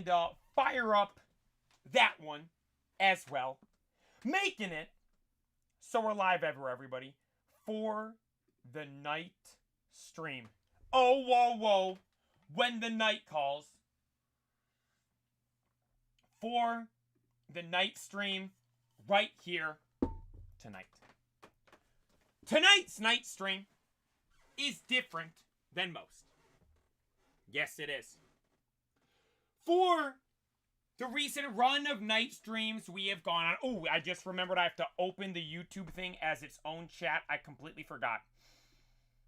and fire up that one as well. Making it so we're live everywhere, everybody, for the night stream. Oh, whoa, whoa. When the night calls for the night stream right here tonight. Tonight's night stream is different than most. Yes, it is. For the recent run of night streams we have gone on. Oh, I just remembered I have to open the YouTube thing as its own chat. I completely forgot.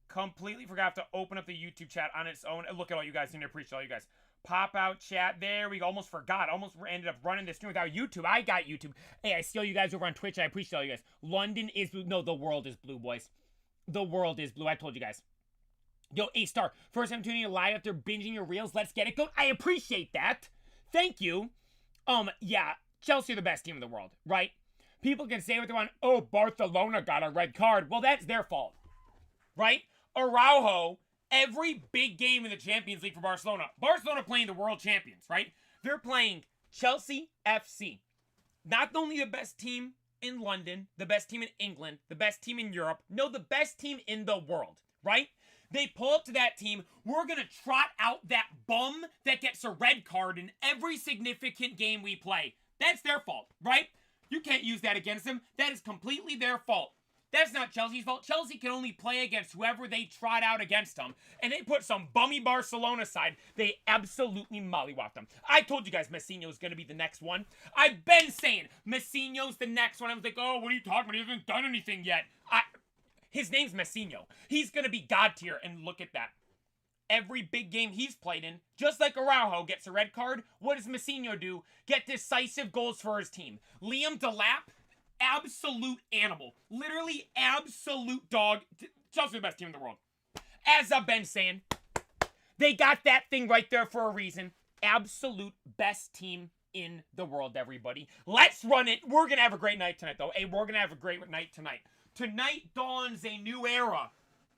Completely forgot to open up the YouTube chat on its own. Look at all you guys. I need to appreciate all you guys. Pop out chat. There we go. Almost forgot. Almost ended up running this stream without YouTube. I got YouTube. Hey, I see all you guys over on Twitch. I appreciate all you guys. London is blue. No, the world is blue, boys. The world is blue. I told you guys. Yo, A-Star. First time tuning in live after binging your reels. Let's get it going. I appreciate that. Thank you. Yeah. Chelsea are the best team in the world, right? People can say what they want. Oh, Barcelona got a red card. Well, that's their fault, right? Araujo, every big game in the Champions League for Barcelona. Barcelona playing the world champions, right? They're playing Chelsea FC. Not only the best team in London, the best team in England, the best team in Europe. No, the best team in the world, right? They pull up to that team. We're going to trot out that bum that gets a red card in every significant game we play. That's their fault, right? You can't use that against them. That is completely their fault. That's not Chelsea's fault. Chelsea can only play against whoever they trot out against them. And they put some bummy Barcelona side. They absolutely mollywopped them. I told you guys Messinho's going to be the next one. I've been saying Messinho's the next one. I was like, oh, what are you talking about? He hasn't done anything yet. His name's Messinho. He's going to be God tier. And look at that. Every big game he's played in, just like Araujo gets a red card, what does Messinho do? Get decisive goals for his team. Liam Delap, absolute animal. Literally absolute dog. Chelsea the best team in the world. As I've been saying, they got that thing right there for a reason. Absolute best team in the world, everybody. Let's run it. We're going to have a great night tonight, though. Hey, we're going to have a great night tonight. Tonight dawns a new era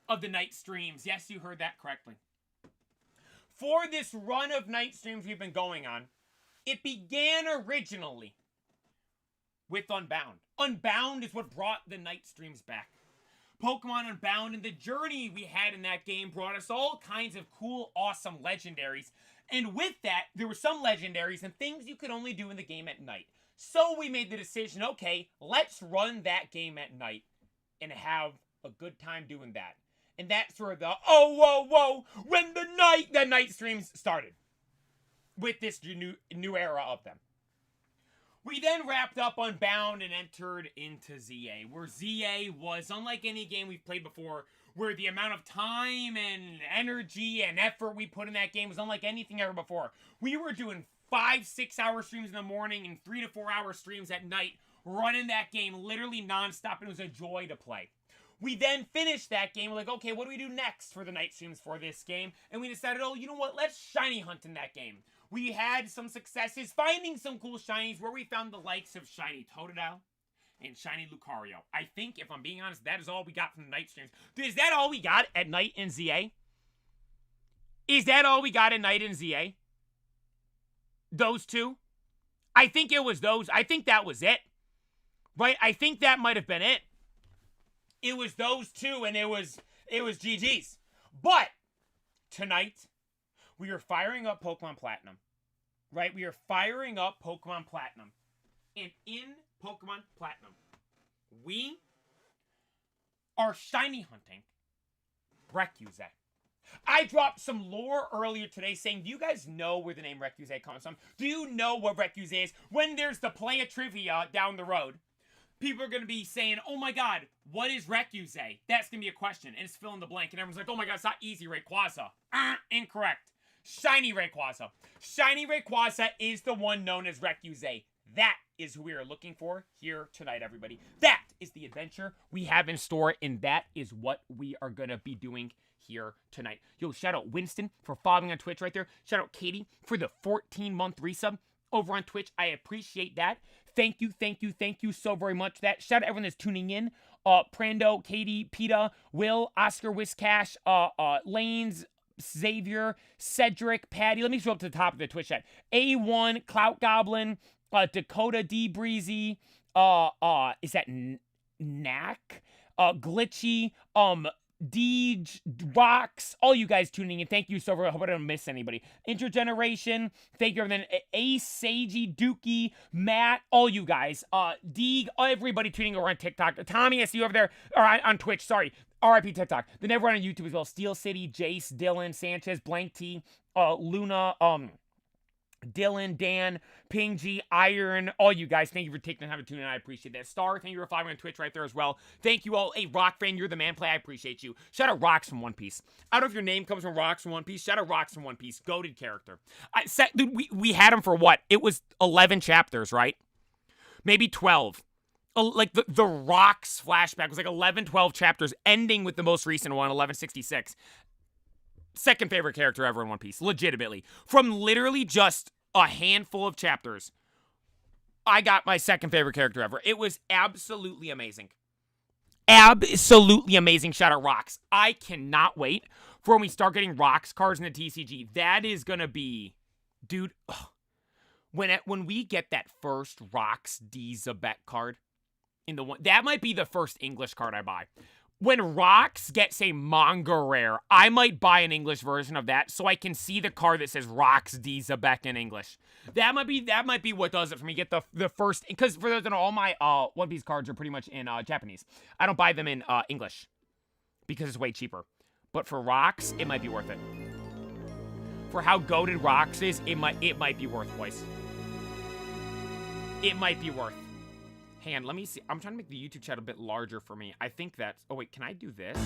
of the night streams. Yes, you heard that correctly. For this run of night streams we've been going on, it began originally with Unbound. Unbound is what brought the night streams back. Pokemon Unbound and the journey we had in that game brought us all kinds of cool, awesome legendaries. And with that, there were some legendaries and things you could only do in the game at night. So we made the decision, okay, let's run that game at night and have a good time doing that. And that's where the, oh, whoa, whoa, when the night streams started. With this new era of them. We then wrapped up Unbound and entered into ZA, where ZA was unlike any game we've played before, where the amount of time and energy and effort we put in that game was unlike anything ever before. We were doing 5-6 hour streams in the morning and 3 to 4 hour streams at night, running that game literally nonstop, and it was a joy to play. We then finished that game. We're like, okay, what do we do next for the night streams for this game? And we decided, oh, you know what? Let's shiny hunt in that game. We had some successes finding some cool shinies where we found the likes of shiny Totodile and shiny Lucario. I think, if I'm being honest, that is all we got from the night streams. Is that all we got at night in ZA? Is that all we got at night in ZA? Those two? I think it was those. I think that was it. Right? I think that might have been it. It was those two, and it was GG's. But tonight, we are firing up Pokemon Platinum. Right? We are firing up Pokemon Platinum. And in Pokemon Platinum, we are shiny hunting Rekuze. I dropped some lore earlier today saying, do you guys know where the name Rekuze comes from? Do you know what Rekuze is? When there's the play of trivia down the road, people are going to be saying, oh my god, what is Rekuze? That's going to be a question, and it's fill in the blank. And everyone's like, oh my god, it's not easy Rayquaza. Incorrect. Shiny Rayquaza. Shiny Rayquaza is the one known as Rekuze. That is who we are looking for here tonight, everybody. That is the adventure we have in store, and that is what we are going to be doing here tonight. Yo, shout out Winston for following on Twitch right there. Shout out Katie for the 14-month resub over on Twitch. I appreciate that. Thank you so very much. Shout out everyone that's tuning in. Prando, Katie, Peta, Will, Oscar, Whiskash, Lanes, Xavier, Cedric, Patty. Let me scroll up to the top of the Twitch chat. A1, Clout Goblin, Dakota D Breezy, is that Knack? Glitchy, Deej, Rocks, all you guys tuning in. Thank you so much. I hope I don't miss anybody. Intergeneration, thank you everyone. Ace, Seiji, Dookie, Matt, all you guys. Deeg, everybody tuning over on TikTok. Tommy, I see you over there, or on Twitch, sorry. RIP TikTok. Then everyone on YouTube as well. Steel City, Jace, Dylan, Sanchez, Blank T, Luna, Dylan, Dan, Ping G, Iron, all you guys, thank you for taking the time to tune in. I appreciate that. Star, thank you for following on Twitch right there as well. Thank you all. Hey, Rock fan, you're the man. Play, I appreciate you. Shout out Rocks from One Piece. I don't know if your name comes from Rocks from One Piece. Shout out Rocks from One Piece. Goated character. Dude, we had him for what? It was 11 chapters, right? Maybe 12. Like the Rocks flashback was like 11, 12 chapters, ending with the most recent one, 1166. Second favorite character ever in One Piece, legitimately. From literally just a handful of chapters, I got my second favorite character ever. It was absolutely amazing. Absolutely amazing. Shout out Rocks. I cannot wait for when we start getting Rocks cards in the TCG. That is gonna be, dude, when we get that first Rocks D Zabek card in the one, that might be the first English card I buy. When Rocks gets a manga rare, I might buy an English version of that so I can see the card that says Rocks D Zabek in English. That might be what does it for me. Get the first, because for those that know, all my One Piece cards are pretty much in Japanese. I don't buy them in English because it's way cheaper. But for Rocks, it might be worth it. For how goated Rocks is, it might be worth, boys. It might be worth. Hang on, let me see. I'm trying to make the YouTube chat a bit larger for me. I think that's... Oh, wait, can I do this?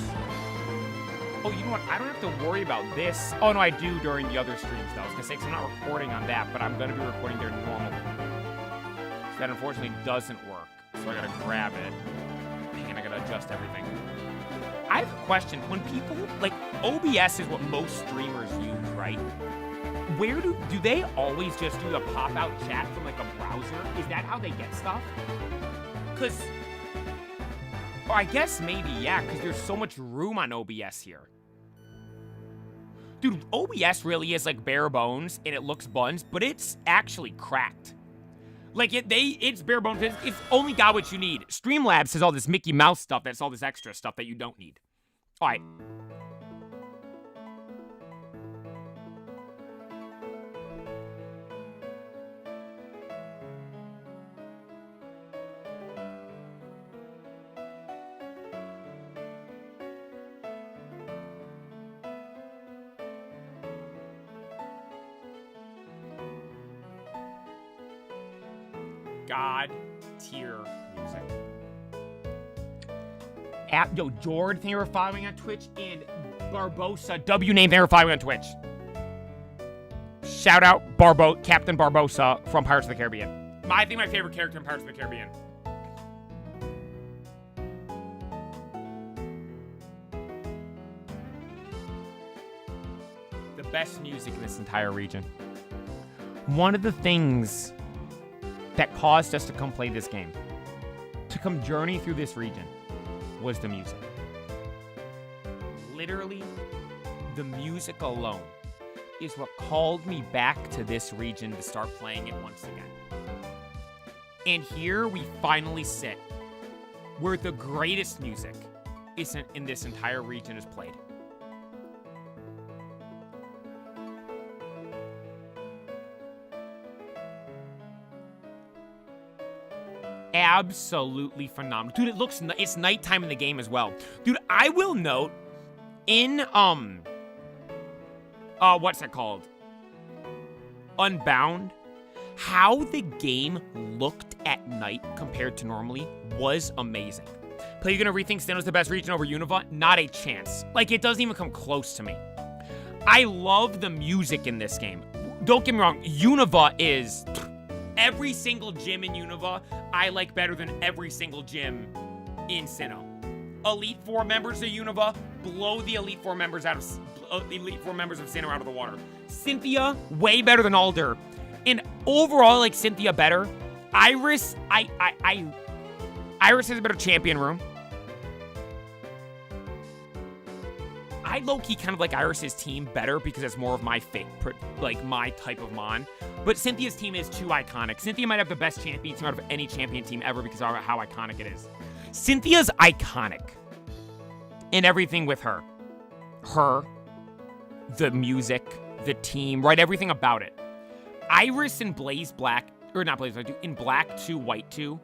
Oh, you know what? I don't have to worry about this. Oh, no, I do during the other streams, though. I was going to say, because I'm not recording on that, but I'm going to be recording their normal. So that, unfortunately, doesn't work. So I got to grab it. And I got to adjust everything. I have a question. When people... Like, OBS is what most streamers use, right? Where do they always just do the pop-out chat from, like, a browser? Is that how they get stuff? Because, or I guess maybe, yeah, because there's so much room on OBS here. Dude, OBS really is like bare bones, and it looks buns, but it's actually cracked. Like, it's bare bones, it's only got what you need. Streamlabs has all this Mickey Mouse stuff, that's all this extra stuff that you don't need. All right. God tier music. Yo, Jord, thank you for following on Twitch, and Barbosa, W name, thank you for following on Twitch. Shout out Captain Barbosa from Pirates of the Caribbean. I think my favorite character in Pirates of the Caribbean. The best music in this entire region. One of the things that caused us to come play this game, to come journey through this region, was the music. Literally, the music alone is what called me back to this region to start playing it once again. And here we finally sit, where the greatest music in this entire region is played. Absolutely phenomenal. Dude, it's nighttime in the game as well. Dude, I will note in, what's that called? Unbound, how the game looked at night compared to normally was amazing. But you're gonna rethink Sinnoh's the best region over Unova? Not a chance. Like, it doesn't even come close to me. I love the music in this game. Don't get me wrong, Unova is... Every single gym in Unova, I like better than every single gym in Sinnoh. Elite Four members of Unova blow the Elite Four members of Sinnoh out of the water. Cynthia, way better than Alder. And overall, I like Cynthia better. Iris, Iris has a better champion room. I low-key kind of like Iris's team better because it's more of my like my type of Mon. But Cynthia's team is too iconic. Cynthia might have the best champion team out of any champion team ever because of how iconic it is. Cynthia's iconic in everything with her. Her, the music, the team, right? Everything about it. Iris in Blaze Black, or not Blaze Black, in Black 2, White 2.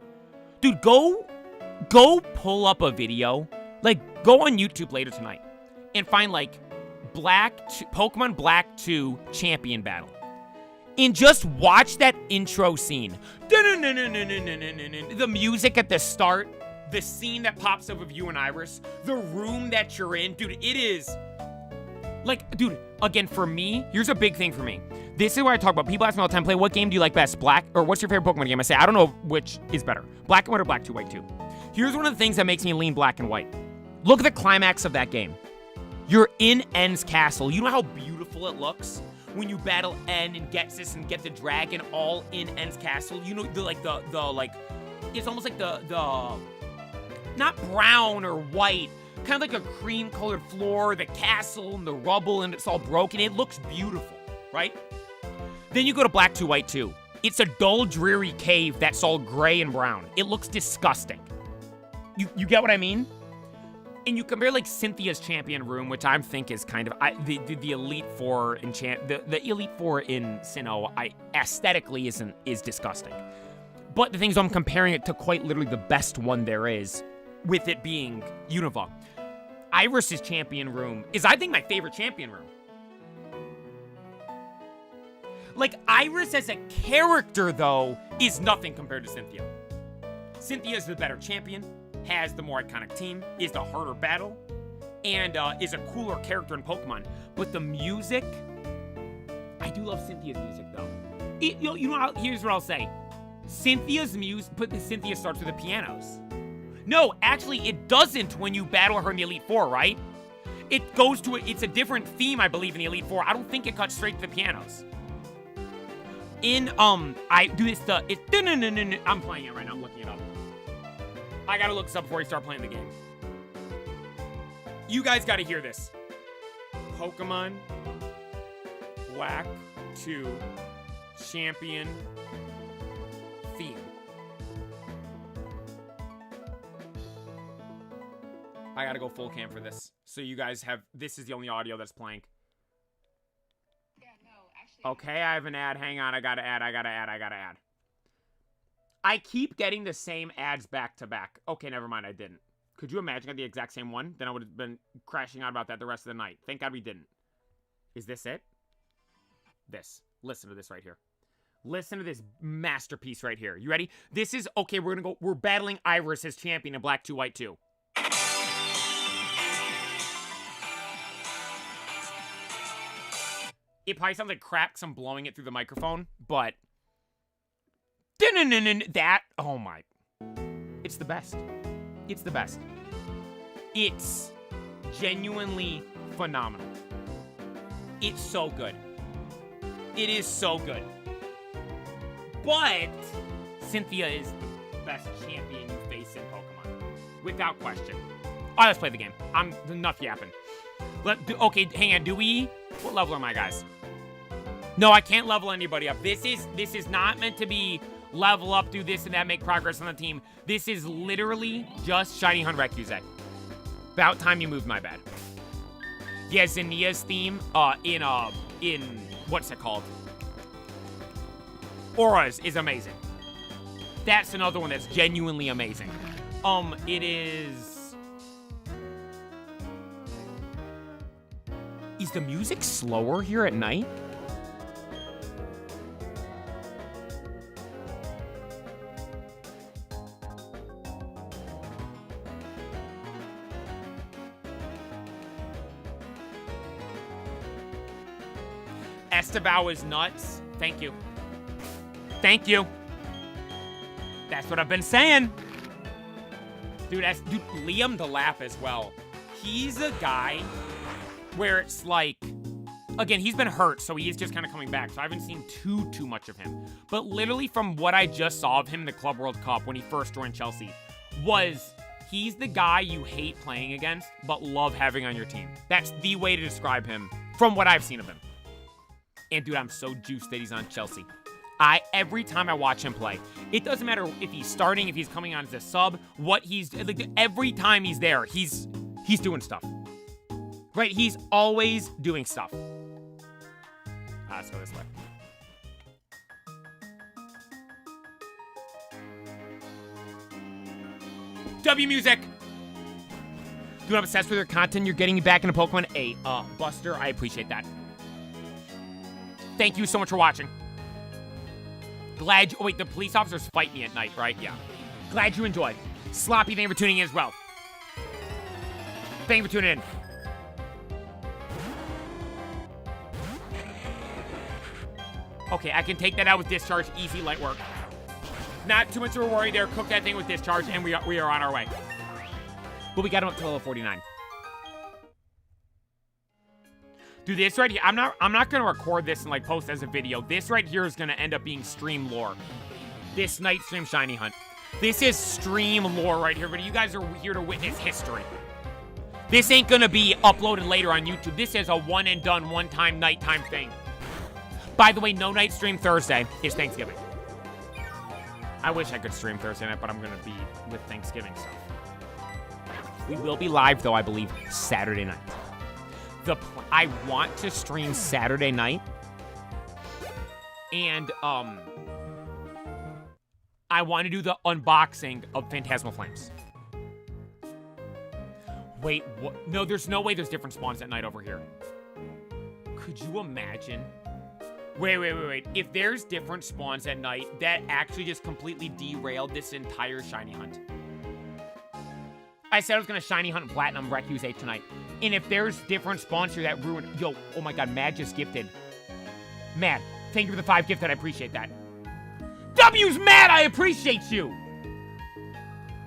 Dude, go pull up a video. Like, go on YouTube later tonight and find, like, Pokemon Black 2 Champion Battle. And just watch that intro scene. The music at the start, the scene that pops up of you and Iris, the room that you're in. Dude, it is... Like, dude, again, for me, here's a big thing for me. This is where I talk about, people ask me all the time, play, what game do you like best? Black, or what's your favorite Pokemon game? I say, I don't know which is better. Black and White or Black 2, White 2. Here's one of the things that makes me lean Black and White. Look at the climax of that game. You're in N's castle. You know how beautiful it looks? When you battle N and Ghetsis and get the dragon all in N's castle. You know, the it's almost like the, not brown or white, kind of like a cream-colored floor, the castle and the rubble, and it's all broken. It looks beautiful, right? Then you go to Black 2, White 2. It's a dull, dreary cave that's all gray and brown. It looks disgusting. You get what I mean? And you compare, like, Cynthia's champion room, which I think is kind of the Elite Four in the Elite Four in Sinnoh, aesthetically is disgusting. But the thing is, I'm comparing it to quite literally the best one there is, with it being Unova. Iris's champion room is, I think, my favorite champion room. Like, Iris as a character, though, is nothing compared to Cynthia. Cynthia is the better champion, has the more iconic team, is the harder battle, and is a cooler character in Pokemon. But the music, I do love Cynthia's music, though. Here's what I'll say. Cynthia's music, Cynthia starts with the pianos. No, actually, it doesn't when you battle her in the Elite Four, right? It goes to it's a different theme, I believe, in the Elite Four. I don't think it cuts straight to the pianos. I do this, I'm playing it right now, I'm looking it up. I gotta look this up before we start playing the game. You guys gotta hear this. Pokemon Black 2 Champion theme. I gotta go full cam for this. So you guys have, this is the only audio that's playing. Yeah, no, actually. Okay, I have an ad. Hang on, I gotta add. I keep getting the same ads back to back. Okay, never mind, I didn't. Could you imagine I got the exact same one? Then I would have been crashing out about that the rest of the night. Thank God we didn't. Is this it? This. Listen to this right here. Listen to this masterpiece right here. You ready? This is, okay, we're battling Iris as champion in Black 2, White 2. It probably sounds like crap because I'm blowing it through the microphone, but... That, oh my... It's the best. It's the best. It's genuinely phenomenal. It's so good. It is so good. But Cynthia is the best champion you face in Pokemon. Without question. Alright, let's play the game. I'm enough yapping. Okay, hang on. What level am I, guys? No, I can't level anybody up. This is not meant to be level up, do this and that, make progress on the team. This is literally just Shiny Hunt Recusec. About time you moved, my bad. Yeah, Zinnia's theme, in what's it called? Auras is amazing. That's another one that's genuinely amazing. It is... Is the music slower here at night? Esteban is nuts. Thank you. Thank you. That's what I've been saying. Dude, Liam the Lap as well. He's a guy where it's like, again, he's been hurt, so he's just kind of coming back. So I haven't seen too much of him. But literally from what I just saw of him in the Club World Cup when he first joined Chelsea, was He's the guy you hate playing against, but love having on your team. That's the way to describe him from what I've seen of him. And dude, I'm so juiced that he's on Chelsea. Every time I watch him play, it doesn't matter if he's starting, if he's coming on as a sub, what he's like. Every time he's there, he's doing stuff. Right? He's always doing stuff. Let's go this way. W music. Dude, I'm obsessed with your content. You're getting me back into Pokemon. Hey, Buster, I appreciate that. Thank you so much for watching. Glad you... Oh, wait, the police officers fight me at night, right? Yeah. Glad you enjoyed. Sloppy, thank you for tuning in as well. Thank you for tuning in. Okay, I can take that out with Discharge. Easy, light work. Not too much of a worry there. Cook that thing with Discharge, and we are on our way. But we got him up to level 49. Dude, this right here, I'm not gonna record this and like post as a video. This right here is gonna end up being stream lore. This night stream shiny hunt. This is stream lore right here, but you guys are here to witness history. This ain't gonna be uploaded later on YouTube. This is a one and done, one-time, nighttime thing. By the way, no night stream Thursday is Thanksgiving. I wish I could stream Thursday night, but I'm gonna be with Thanksgiving stuff. We will be live though, I believe, Saturday night. I want to stream Saturday night, and I want to do the unboxing of Phantasmal Flames. Wait, what? No, there's no way there's different spawns at night over here. Could you imagine? Wait. If there's different spawns at night, that actually just completely derailed this entire shiny hunt. I said I was going to shiny hunt Platinum Recuse 8 tonight. And if there's different spawns here that ruin... Yo, oh my god, Mad just gifted. Mad, thank you for the 5 gifted. I appreciate that. W's Mad, I appreciate you.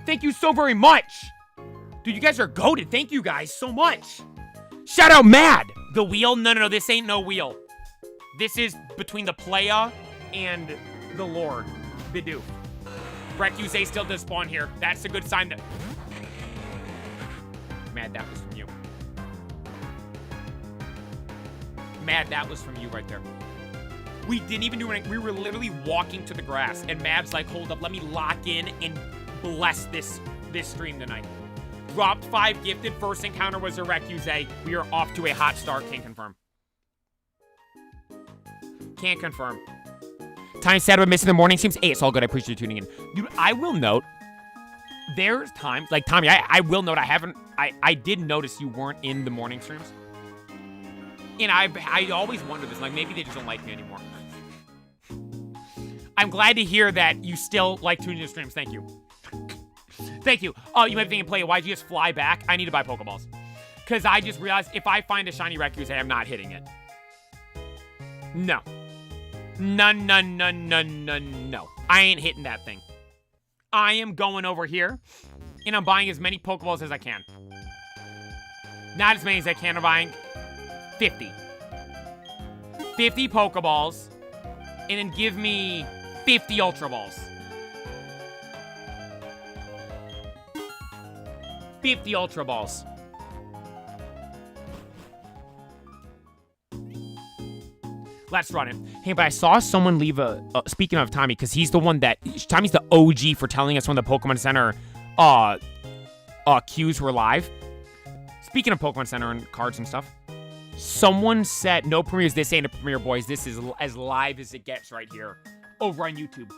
Thank you so very much. Dude, you guys are goated. Thank you guys so much. Shout out Mad. The wheel? No. This ain't no wheel. This is between the playa and the Lord. Bidoof. Recuse 8 still does spawn here. That's a good sign that... Mad, that was from you. Mad, that was from you right there. We didn't even do anything. We were literally walking to the grass, and Mad's like, hold up, let me lock in and bless this stream tonight. Dropped 5 gifted. First encounter was a Recuse. We are off to a hot start. Can't confirm. Can't confirm. Time sad about missing the morning streams. Hey, it's all good. I appreciate you tuning in. Dude, I will note, there's times, like Tommy, I will note I did notice you weren't in the morning streams. And I always wonder this, like maybe they just don't like me anymore. I'm glad to hear that you still like tuning into streams. Thank you. Thank you. Oh, you might be thinking, play, why'd you just fly back? I need to buy Pokeballs. Because I just realized if I find a shiny Recuse, I'm not hitting it. No. No. I ain't hitting that thing. I am going over here, and I'm buying as many Pokeballs as I can. Not as many as I can. I'm buying 50. 50 Pokeballs, and then give me 50 Ultra Balls. 50 Ultra Balls. Let's run it. Hey, but I saw someone leave a... speaking of Tommy, because he's the one that... Tommy's the OG for telling us when the Pokemon Center queues were live. Speaking of Pokemon Center and cards and stuff, someone said, no premieres, this ain't a premiere, boys. This is as live as it gets right here over on YouTube.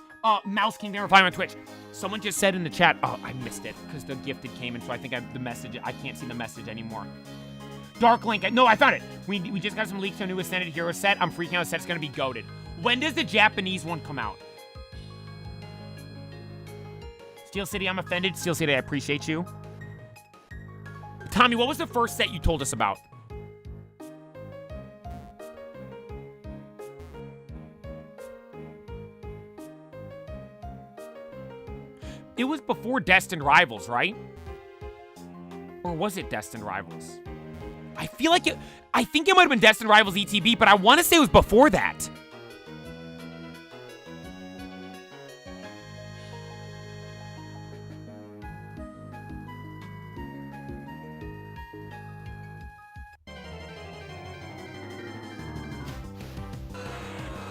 Mouse King, never find on Twitch. Someone just said in the chat, oh, I missed it because the gifted came in, so I think the message, I can't see the message anymore. Dark Link. No, I found it. We just got some leaks to a new Ascended Hero set. I'm freaking out. The set's going to be goated. When does the Japanese one come out? Steel City, I'm offended. Steel City, I appreciate you. Tommy, what was the first set you told us about? It was before Destined Rivals, right? Or was it Destined Rivals? I feel like I think it might have been Destined Rivals ETB, but I want to say it was before that.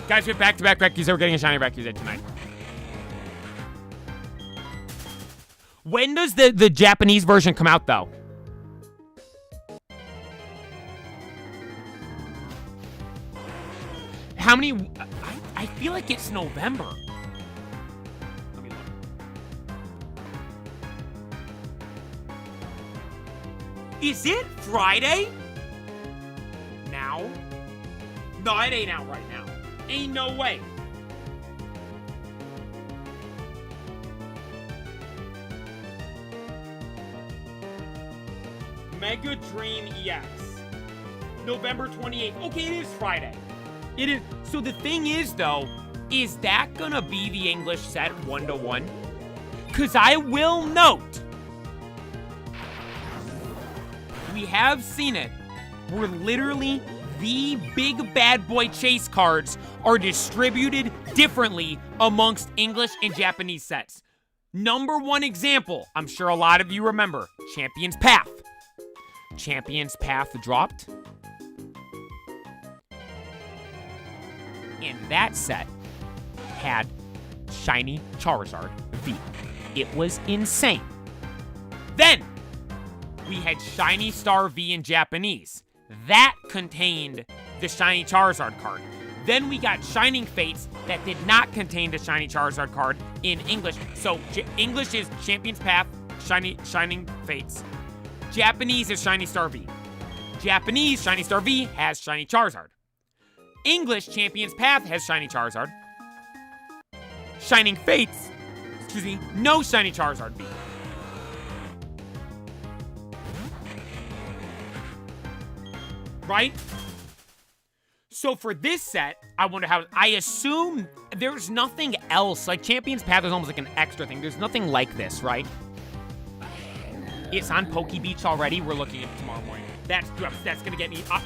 Guys, we have back-to-back Recus that we're getting a shiny Recus tonight. When does the Japanese version come out, though? How many... I feel like it's November. Let me look. Is it Friday? Now? No, it ain't out right now. Ain't no way. Mega Dream EX. November 28th. Okay, it is Friday. It is. So the thing is, though, is that gonna be the English set 1-to-1? Because I will note, we have seen it, where literally the big bad boy chase cards are distributed differently amongst English and Japanese sets. Number one example, I'm sure a lot of you remember, Champion's Path. Champion's Path dropped. And that set had Shiny Charizard V. It was insane. Then, we had Shiny Star V in Japanese. That contained the Shiny Charizard card. Then we got Shining Fates that did not contain the Shiny Charizard card in English. So, English is Champion's Path, Shining Fates. Japanese is Shiny Star V. Japanese Shiny Star V has Shiny Charizard. English Champion's Path has Shiny Charizard. Shining Fates, excuse me, no Shiny Charizard V. Right? So for this set, I wonder how, I assume there's nothing else. Like Champion's Path is almost like an extra thing. There's nothing like this, right? It's on Poke Beach already. We're looking at it tomorrow morning. That's gonna get me up.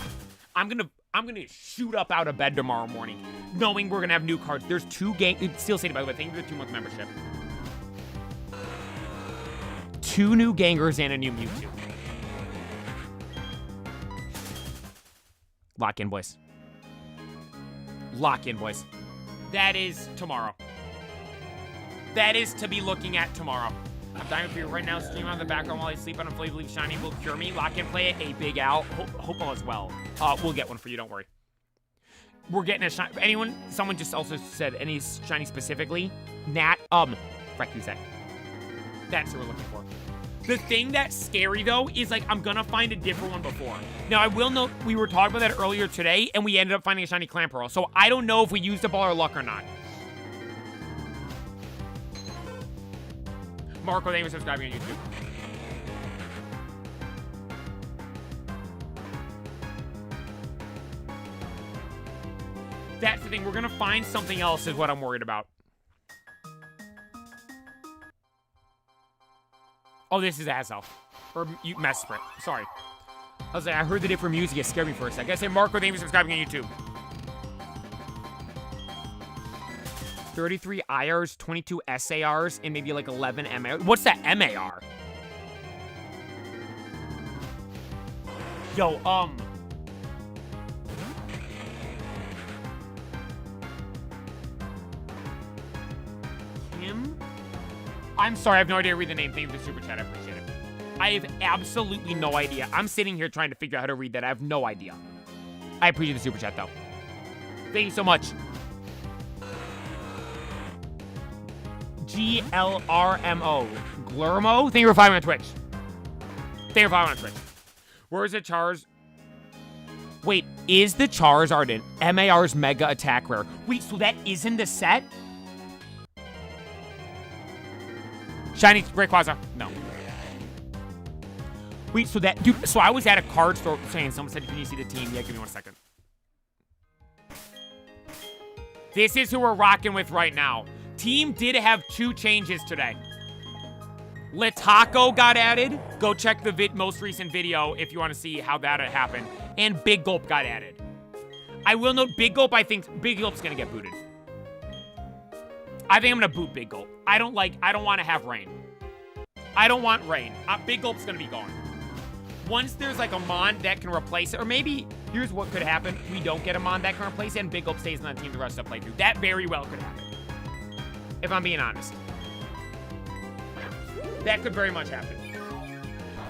I'm gonna shoot up out of bed tomorrow morning, knowing we're gonna have new cards. There's 2 Steel City, by the way, thank you for the 2-month membership. 2 new Gangers and a new Mewtwo. Lock in, boys. Lock in, boys. That is tomorrow. That is to be looking at tomorrow. I'm dying for you right now. Stream on the background while I sleep. I don't fully believe Shiny will cure me. Lock in, play it. A Big Al. Hope all is well. We'll get one for you. Don't worry. We're getting a Shiny. Someone just also said any Shiny specifically. Nat. Who's that? That's what we're looking for. The thing that's scary, though, is, like, I'm gonna find a different one before. Now, I will note, we were talking about that earlier today, and we ended up finding a Shiny Clamperl. So I don't know if we used up all our luck or not. Marco, thank you for subscribing on YouTube. That's the thing. We're gonna find something else is what I'm worried about. Oh, this is Azelf. Or Mesprit. Sorry. I was like, I heard the different music. It scared me for a second. I say, Marco, thank you for subscribing on YouTube. 33 IRs, 22 SARs, and maybe like 11 MARs. What's that MAR? Yo, Kim? I'm sorry, I have no idea how to read the name. Thank you for the super chat, I appreciate it. I have absolutely no idea. I'm sitting here trying to figure out how to read that. I have no idea. I appreciate the super chat, though. Thank you so much. GLRMO. Glurmo? Thank you for following on Twitch. Thank you for following on Twitch. Where is the Charz? Wait, is the Charizard in MAR's Mega Attack Rare? Wait, so that isn't the set? Shiny Rayquaza. No. Wait, so that... Dude, so I was at a card store saying... Someone said, can you see the team? Yeah, give me 1 second. This is who we're rocking with right now. Team did have 2 changes today. Lataco got added. Go check the most recent video if you want to see how that happened. And Big Gulp got added. I will note, Big Gulp, I think... Big Gulp's gonna get booted. I think I'm gonna boot Big Gulp. I don't want to have Rain. I don't want Rain. Big Gulp's gonna be gone. once there's like a Mon that can replace it, or maybe here's what could happen. We don't get a Mon that can replace it, and Big Gulp stays on the team the rest of the playthrough. That very well could happen. If I'm being honest. That could very much happen.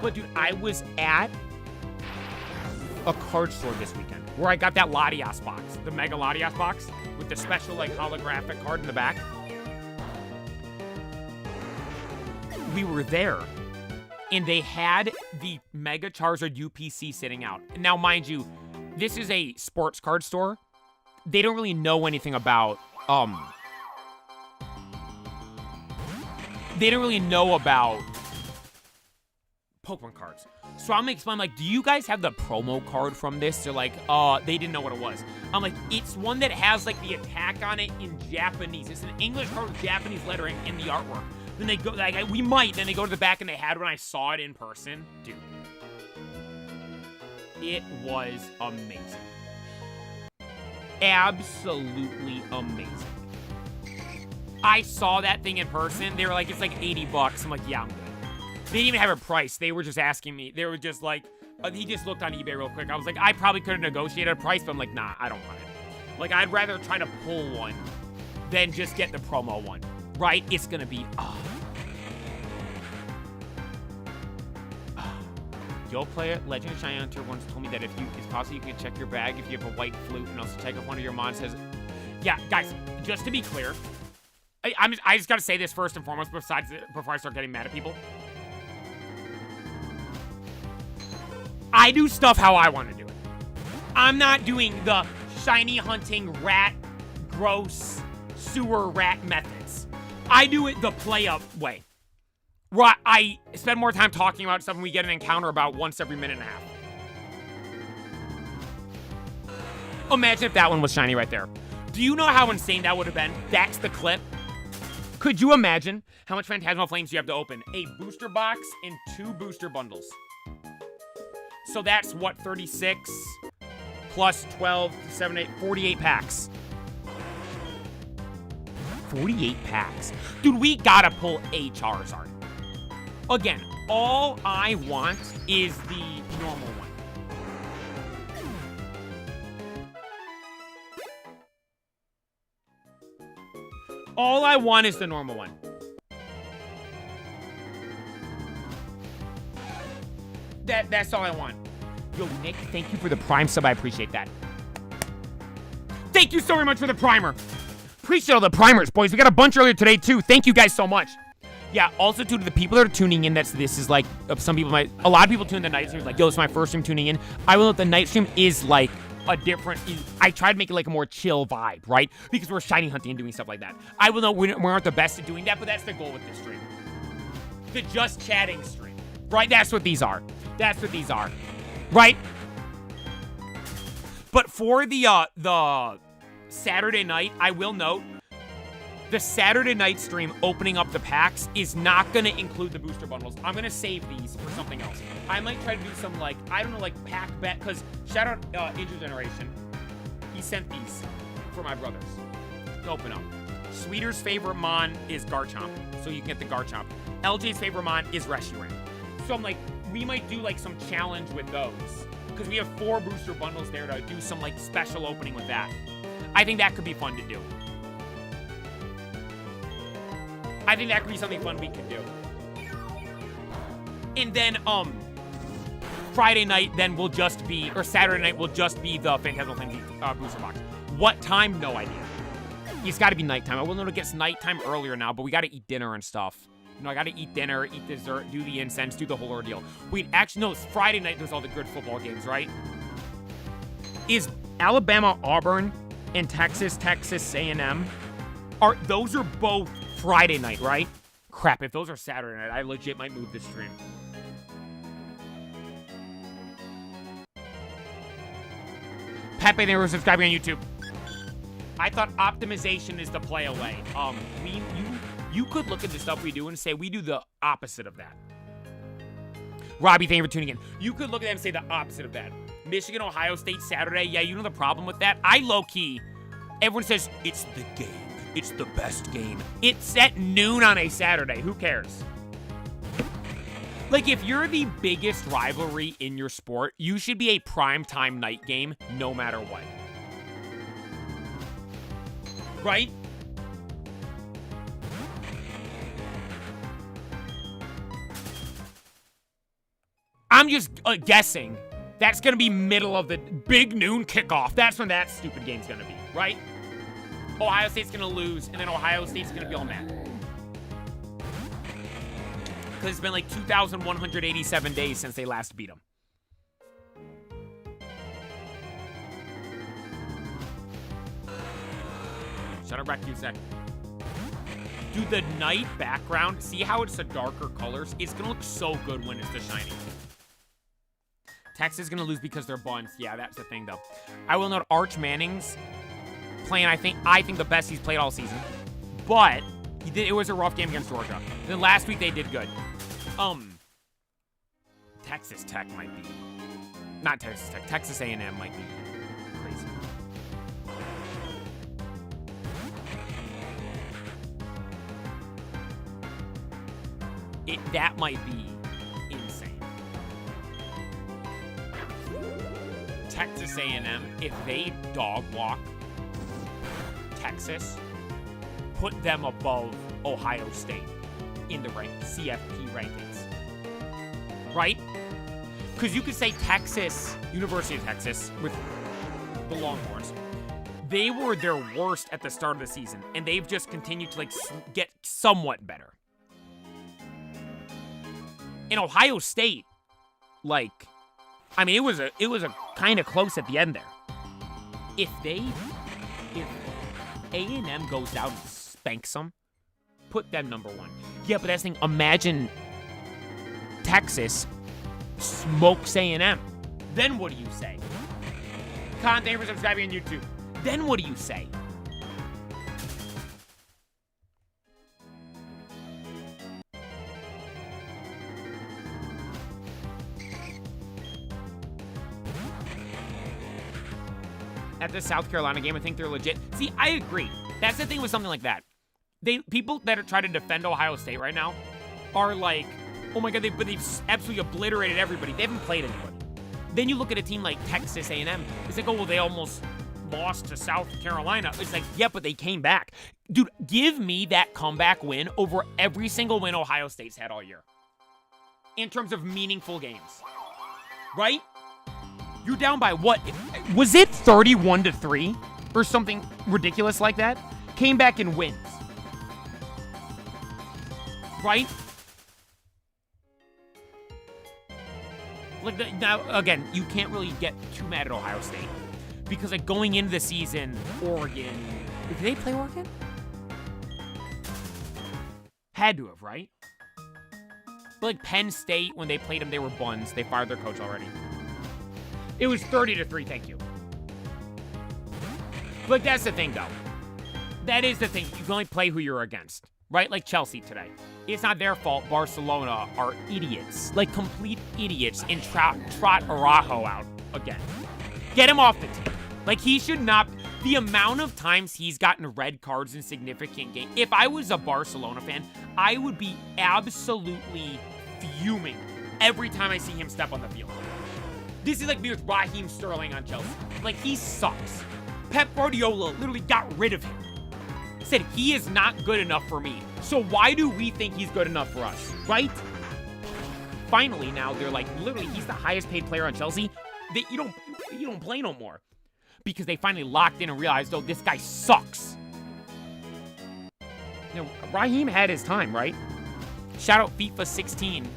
But dude, I was at a card store this weekend where I got that Latias box, the Mega Latias box with the special like holographic card in the back. We were there and they had the Mega Charizard UPC sitting out. Now, mind you, this is a sports card store. They don't really know anything about, they don't really know about Pokemon cards. So I'm explaining, like, do you guys have the promo card from this? They're like, they didn't know what it was. I'm like, it's one that has, like, the attack on it in Japanese. It's an English card with Japanese lettering in the artwork. Then they go, like, then they go to the back and they had when I saw it in person. Dude. It was amazing. Absolutely amazing. I saw that thing in person. They were like, it's like $80. I'm like, yeah, I'm good. They didn't even have a price. They were just asking me. They were just like, he just looked on eBay real quick. I was like, I probably could have negotiated a price, but I'm like, nah, I don't want it. Like, I'd rather try to pull one than just get the promo one, right? It's gonna be, Yo Player, Legend of Shiny Hunter once told me that if it's possible, you can check your bag if you have a white flute and also check if one of your mons says, yeah, guys, just to be clear, I just gotta say this first and foremost before I start getting mad at people. I do stuff how I want to do it. I'm not doing the shiny hunting rat, gross, sewer rat methods. I do it the play-up way. Right, I spend more time talking about stuff and we get an encounter about once every minute and a half. Imagine if that one was shiny right there. Do you know how insane that would have been? That's the clip. Could you imagine how much Phantasmal Flames you have to open? A booster box and 2 booster bundles. So that's what, 36 plus 12, 7, 8, 48 packs. 48 packs. Dude, we gotta pull a Charizard. Again, all I want is the normal one. All I want is the normal one. That's all I want. Yo, Nick, thank you for the Prime sub. I appreciate that. Thank you so very much for the primer. Appreciate all the primers, boys. We got a bunch earlier today, too. Thank you guys so much. Yeah, also, too, to the people that are tuning in, this is like, some people might, a lot of people tune in the night stream, like, yo, this is my first stream tuning in. I will note the night stream is like a different, I try to make it like a more chill vibe, right? Because we're shiny hunting and doing stuff like that. I will know we aren't the best at doing that, but that's the goal with this stream. The just chatting stream, right? That's what these are. That's what these are, right? But for the Saturday night, I will note, the Saturday night stream opening up the packs is not going to include the booster bundles. I'm going to save these for something else. I might try to do some, like, I don't know, like, pack bet, because shout out Intergeneration. He sent these for my brothers to open up. Sweeter's favorite Mon is Garchomp, so you can get the Garchomp. LJ's favorite Mon is Reshiram. So I'm like, we might do, like, some challenge with those, because we have 4 booster bundles there to do some, like, special opening with that. I think that could be fun to do. I think that could be something fun we could do. And then, Friday night then will just be, or Saturday night will just be the Phantasmal Flames booster box. What time? No idea. It's got to be nighttime. I will know it gets nighttime earlier now, but we got to eat dinner and stuff. You know, I got to eat dinner, eat dessert, do the incense, do the whole ordeal. Wait, actually, no, it's Friday night. There's all the good football games, right? Is Alabama, Auburn, and Texas A&M, those are both Friday night, right? Crap, if those are Saturday night, I legit might move this stream. Pepe, they were subscribing on YouTube. I thought optimization is the play away. You could look at the stuff we do and say we do the opposite of that. Robbie, thank you for tuning in. You could look at that and say the opposite of that. Michigan, Ohio State, Saturday. Yeah, you know the problem with that? I low-key, everyone says, it's the game. It's the best game. It's at noon on a Saturday. Who cares? Like, if you're the biggest rivalry in your sport, you should be a primetime night game no matter what. Right? I'm just guessing that's going to be middle of the big noon kickoff. That's when that stupid game's going to be, right? Ohio State's going to lose, and then Ohio State's going to be all mad. Because it's been like 2,187 days since they last beat them. Shut up, Recusec. Dude, the night background, see how it's the darker colors? It's going to look so good when it's the shiny. Texas is going to lose because they're buns. Yeah, that's the thing, though. I will note Arch Manning's playing, I think the best he's played all season. But it was a rough game against Georgia. Then last week they did good. Texas Tech might be. Not Texas Tech. Texas A&M might be crazy. That might be insane. Texas A&M, if they dog walk Texas, put them above Ohio State in the CFP rankings. Right? Because you could say Texas, University of Texas, with the Longhorns, they were their worst at the start of the season, and they've just continued to get somewhat better. In Ohio State, it was a kind of close at the end there. If A&M goes down and spanks them, put them number one. Yeah, but that's the thing. Imagine Texas smokes A&M. Then what do you say? Con, thank you for subscribing on YouTube. Then what do you say? At the South Carolina game, I think they're legit. See, I agree. That's the thing with something like that. People that are trying to defend Ohio State right now are like, oh my God, they've absolutely obliterated everybody. They haven't played anybody. Then you look at a team like Texas A&M. It's like, oh, well, they almost lost to South Carolina. It's like, yeah, but they came back. Dude, give me that comeback win over every single win Ohio State's had all year. In terms of meaningful games. Right? You're down by what? Was it 31-3 or something ridiculous like that? Came back and wins. Right? Now, again, you can't really get too mad at Ohio State. Because, going into the season, Oregon... Did they play Oregon? Had to have, right? But, Penn State, when they played them, they were buns. They fired their coach already. It was 30-3, thank you. But that's the thing, though. That is the thing. You can only play who you're against. Right? Like Chelsea today. It's not their fault Barcelona are idiots. Complete idiots. And trot Araujo out again. Get him off the team. He should not... The amount of times he's gotten red cards in significant games. If I was a Barcelona fan, I would be absolutely fuming every time I see him step on the field. This is like me with Raheem Sterling on Chelsea. He sucks. Pep Guardiola literally got rid of him. Said he is not good enough for me. So why do we think he's good enough for us, right? Finally, now they're literally, he's the highest paid player on Chelsea. You don't play no more. Because they finally locked in and realized, oh, this guy sucks. Raheem had his time, right? Shout out FIFA 16,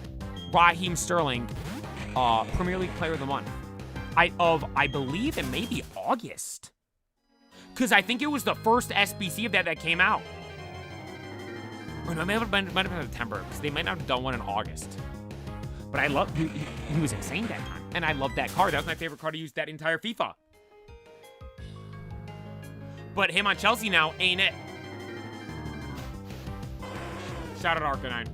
Raheem Sterling. Premier League Player of the Month. I believe it may be August. Because I think it was the first SBC of that came out. Or no, it might have been September, because they might not have done one in August. But I love, he was insane that time. And I loved that card. That was my favorite card to use that entire FIFA. But him on Chelsea now ain't it. Shout out Arcanine.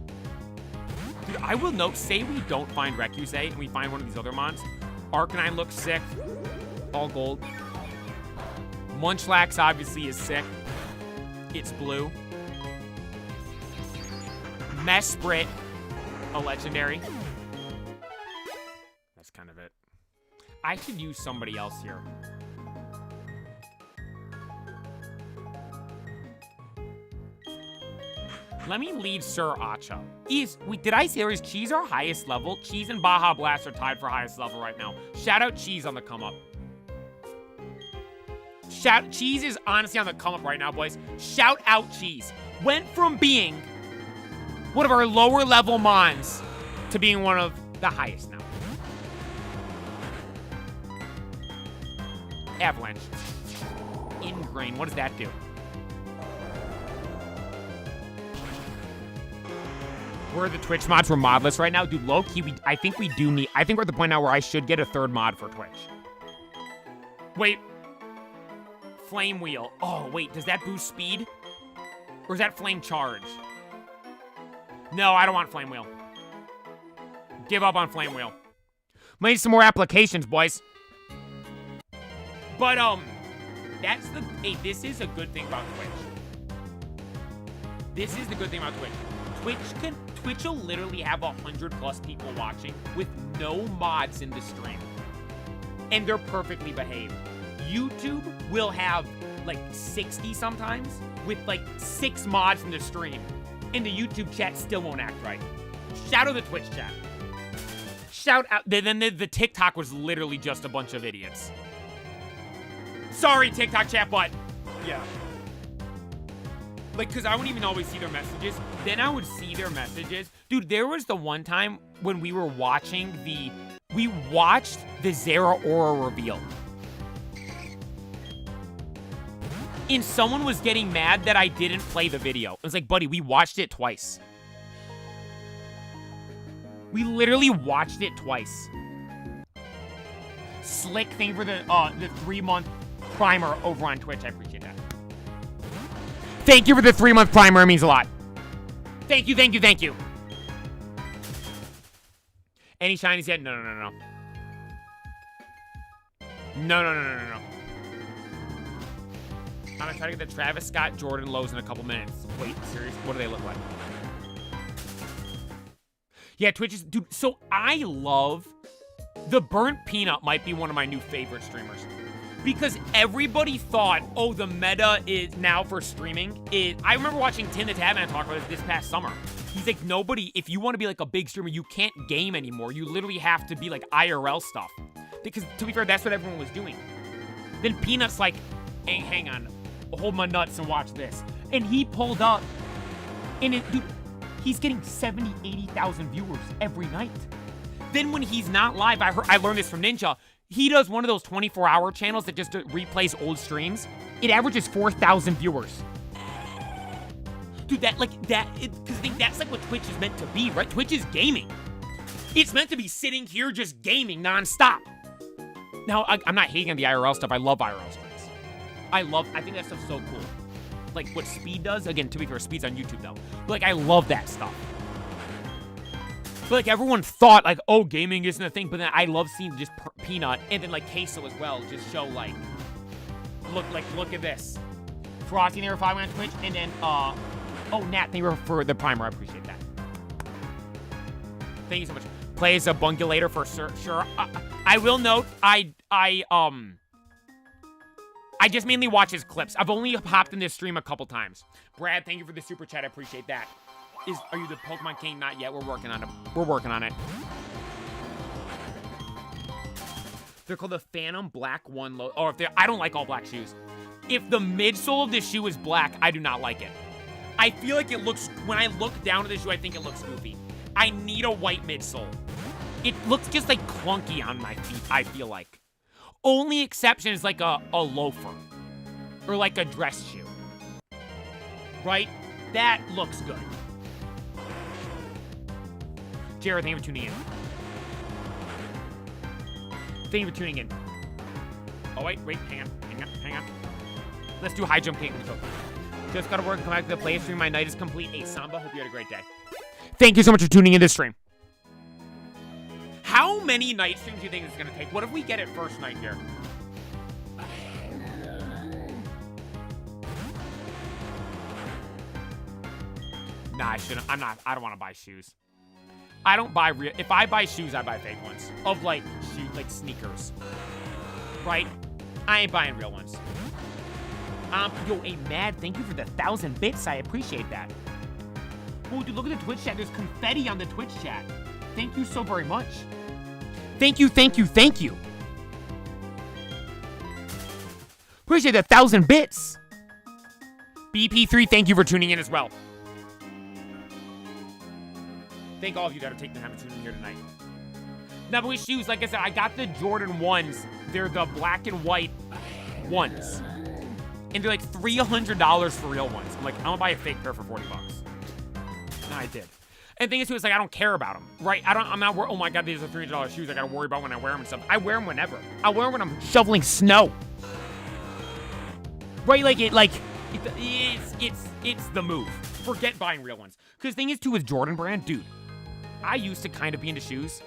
Dude, I will note, say we don't find Recuse and we find one of these other mons. Arcanine looks sick. All gold. Munchlax obviously is sick. It's blue. Mesprit, a legendary. I should use somebody else here. Let me lead Sir Acha. Did I say is Cheese our highest level? Cheese and Baja Blast are tied for highest level right now. Shout out Cheese on the come up. Cheese is honestly on the come up right now, boys. Shout out Cheese. Went from being one of our lower level mons to being one of the highest now. Avalanche. Ingrain. What does that do? We're the Twitch mods. We're modless right now. Dude, low-key, I think we do need... I think we're at the point now where I should get a third mod for Twitch. Wait. Flame Wheel. Oh, wait. Does that boost speed? Or is that Flame Charge? No, I don't want Flame Wheel. Give up on Flame Wheel. Might need some more applications, boys. But, that's the... Hey, this is a good thing about Twitch. This is the good thing about Twitch. Twitch will literally have 100+ people watching with no mods in the stream. And they're perfectly behaved. YouTube will have like 60 sometimes with like 6 mods in the stream. And the YouTube chat still won't act right. Shout out the Twitch chat. Shout out. Then the TikTok was literally just a bunch of idiots. Sorry, TikTok chat, but yeah. Like, because I wouldn't even always see their messages. Then I would see their messages. Dude, there was the one time when we were watching we watched the Zera Aura reveal. And someone was getting mad that I didn't play the video. I was like, buddy, we watched it twice. We literally watched it twice. Slick, thank you for the 3-month primer over on Twitch. I appreciate that. Thank you for the 3-month primer. It means a lot. Thank you, thank you, thank you. Any shinies yet? No. No. I'm gonna try to get the Travis Scott Jordan lows in a couple minutes. Wait, serious? What do they look like? Yeah, Twitch is... Dude, so I love... The Burnt Peanut might be one of my new favorite streamers. Because everybody thought, oh, the meta is now for streaming. I remember watching Tim the Tatman talk about this past summer. He's like, nobody, if you want to be like a big streamer, you can't game anymore. You literally have to be like IRL stuff. Because, to be fair, that's what everyone was doing. Then Peanut's like, hey, hang on, hold my nuts and watch this. And he pulled up, and dude, he's getting 70, 80,000 viewers every night. Then when he's not live, I learned this from Ninja, he does one of those 24-hour channels that just replays old streams. It averages 4,000 viewers. Dude, because I think that's like what Twitch is meant to be, right? Twitch is gaming. It's meant to be sitting here just gaming nonstop. Now, I'm not hating on the IRL stuff. I love IRL streams. I think that stuff's so cool. Like what Speed does. Again, to be fair, Speed's on YouTube though. But like, I love that stuff. But like, everyone thought like, oh, gaming isn't a thing. But then I love seeing just Peanut and then like Queso as well. Just show like, look at this. Frosty, they were following on Twitch. And then, oh, Nat, they were for the primer. I appreciate that. Thank you so much. Plays a bungulator for sure. I will note, I just mainly watch his clips. I've only hopped in this stream a couple times. Brad, thank you for the super chat. I appreciate that. Are you the Pokemon King? Not yet. We're working on it. We're working on it. They're called the Phantom Black One Low. Or I don't like all black shoes. If the midsole of the shoe is black, I do not like it. I feel like it looks, when I look down at the shoe, I think it looks goofy. I need a white midsole. It looks just like clunky on my feet, I feel like. Only exception is like a loafer. Or like a dress shoe. Right? That looks good. Jared, thank you for tuning in. Thank you for tuning in. Oh, wait, hang on. Let's do high jump king. Just gotta work and come back to the play stream. My night is complete. Hey, Samba, hope you had a great day. Thank you so much for tuning in this stream. How many night streams do you think it's gonna take? What if we get it first night here? Nah, I shouldn't. I don't want to buy shoes. I don't buy real. If I buy shoes, I buy fake ones of like sneakers, right? I ain't buying real ones. Yo, a Mad, thank you for the 1,000 bits. I appreciate that. Oh, dude, look at the Twitch chat. There's confetti on the Twitch chat. Thank you so very much. Thank you, thank you, thank you. Appreciate the 1,000 bits. BP3, thank you for tuning in as well. Thank all of you that are taking the time to tune in here tonight. Now, but with shoes, like I said, I got the Jordan 1s. They're the black and white ones. And they're like $300 for real ones. I'm like, I'm gonna buy a fake pair for 40 bucks. And I did. And the thing is, too, is like, I don't care about them, right? I'm not worried, oh my God, these are $300 shoes. I gotta worry about when I wear them and stuff. I wear them whenever. I wear them when I'm shoveling snow. Right, it's the move. Forget buying real ones. Because the thing is, too, with Jordan Brand, dude, I used to kind of be into shoes.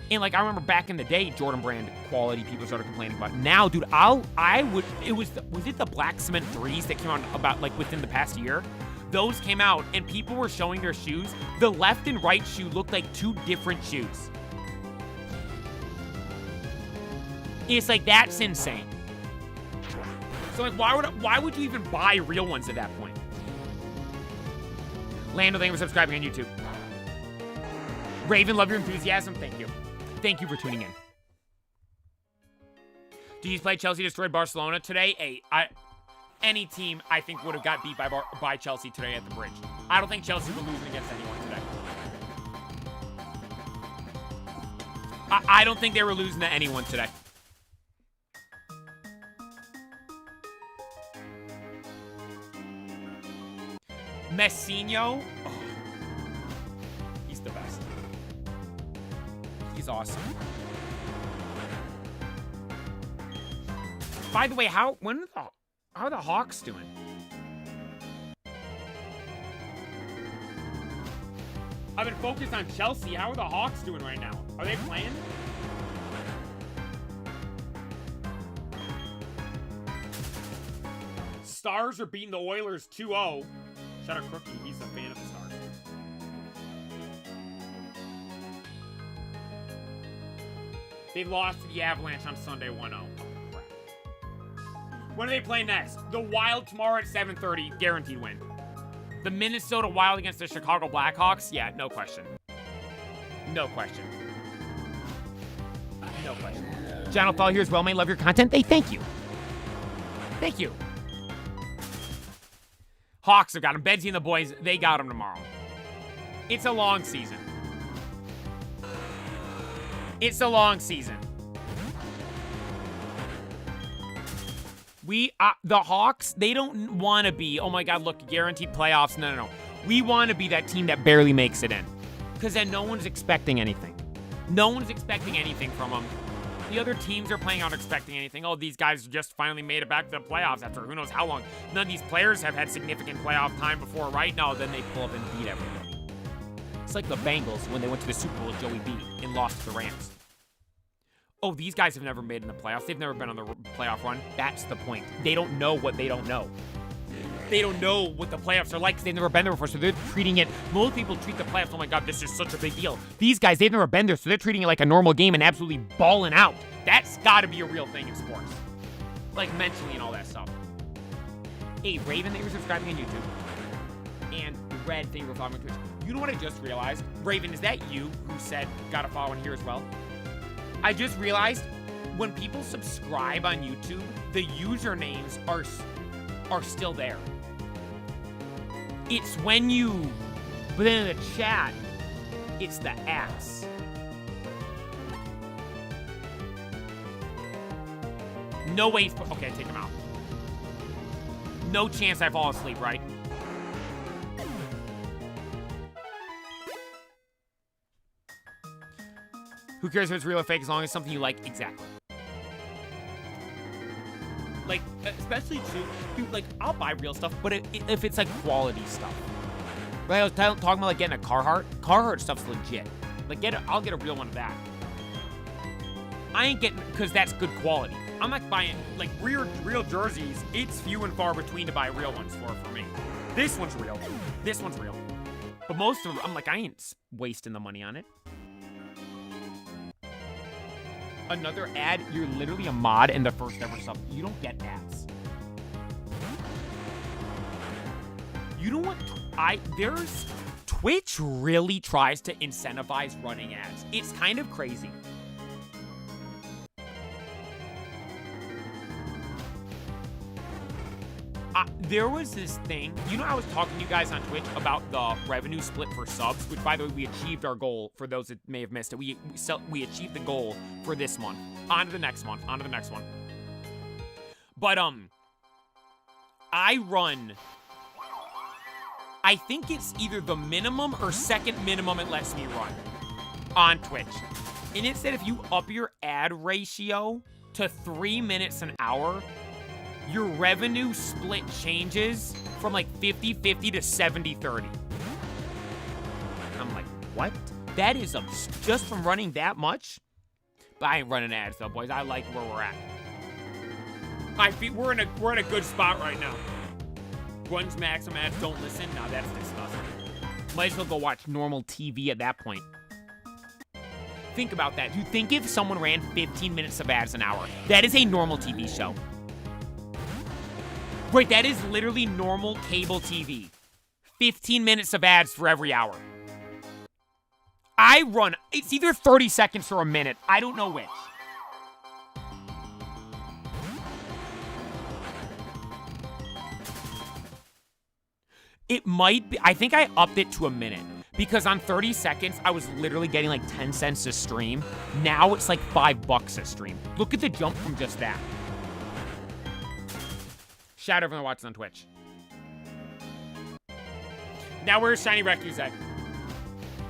And, like, I remember back in the day, Jordan Brand quality people started complaining about. Now, dude, was it the black cement 3s that came out about, like, within the past year? Those came out, and people were showing their shoes. The left and right shoe looked like two different shoes. It's like, that's insane. So, like, why would you even buy real ones at that point? Lando, thank you for subscribing on YouTube. Raven, love your enthusiasm. Thank you. Thank you for tuning in. Do you play Chelsea destroyed Barcelona today? Any team, I think, would have got beat by Chelsea today at the bridge. I don't think Chelsea will lose against anyone today. I don't think they were losing to anyone today. Messinho? Oh, he's the best. He's awesome. By the way, how are the Hawks doing? I've been focused on Chelsea. How are the Hawks doing right now? Are they playing? Stars are beating the Oilers 2-0. Shout out Crookie, he's a fan of the Stars. They lost to the Avalanche on Sunday 1-0. Oh, crap. When do they play next? The Wild tomorrow at 7:30, guaranteed win. The Minnesota Wild against the Chicago Blackhawks? Yeah, no question. No question. No question. Channel follow here as well, may love your content. Thank you. Thank you. Hawks have got him. Bedsy and the boys, they got him tomorrow. It's a long season. It's a long season. The Hawks, they don't want to be, oh my God, look, guaranteed playoffs. No. We want to be that team that barely makes it in. Because then no one's expecting anything. No one's expecting anything from them. The other teams are playing out expecting anything. Oh, these guys just finally made it back to the playoffs after who knows how long. None of these players have had significant playoff time before, right? No, then they pull up and beat everybody. It's like the Bengals when they went to the Super Bowl with Joey B and lost to the Rams. Oh, these guys have never made it in the playoffs. They've never been on the playoff run. That's the point. They don't know what they don't know. They don't know what the playoffs are like because they've never been there before, so they're treating it. Most people treat the playoffs, oh my God, this is such a big deal. These guys, they've never been there, so they're treating it like a normal game and absolutely balling out. That's got to be a real thing in sports. Like mentally and all that stuff. Hey, Raven, thank you for subscribing on YouTube. And Red, thank you for following on Twitch. You know what I just realized? Raven, is that you who said, gotta follow in here as well? I just realized when people subscribe on YouTube, the usernames are still there. It's when you, but then in the chat, it's the ass. No way. Okay, take him out. No chance I fall asleep, right? Who cares if it's real or fake as long as it's something you like? Exactly. Like, especially too, dude, like, I'll buy real stuff, but if it's like quality stuff. Right, I was talking about like getting a Carhartt. Carhartt stuff's legit. Like, I'll get a real one of that. I ain't getting, because that's good quality. I'm not buying, like, real jerseys. It's few and far between to buy real ones for me. This one's real. This one's real. But most of them, I'm like, I ain't wasting the money on it. Another ad, you're literally a mod in the first ever sub. You don't get ads. You know what? Twitch really tries to incentivize running ads. It's kind of crazy. There was this thing, I was talking to you guys on Twitch about the revenue split for subs, which, by the way, we achieved our goal. For those that may have missed it, we achieved the goal for this month. On to the next month. On to the next one. But I think it's either the minimum or second minimum it lets me run on Twitch. And it said if you up your ad ratio to 3 minutes an hour, your revenue split changes from like 50-50 to 70-30. I'm like, what? That is just from running that much? But I ain't running ads though, boys. I like where we're at. We're in a good spot right now. Runs maximum ads, don't listen. Now that's disgusting. Might as well go watch normal TV at that point. Think about that. You think if someone ran 15 minutes of ads an hour, that is a normal TV show. Right, that is literally normal cable TV. 15 minutes of ads for every hour. It's either 30 seconds or a minute. I don't know which. It might be, I think I upped it to a minute. Because on 30 seconds, I was literally getting like 10 cents a stream. Now it's like $5 a stream. Look at the jump from just that. Shout out everyone watching on Twitch. Now where's Shiny Recuse?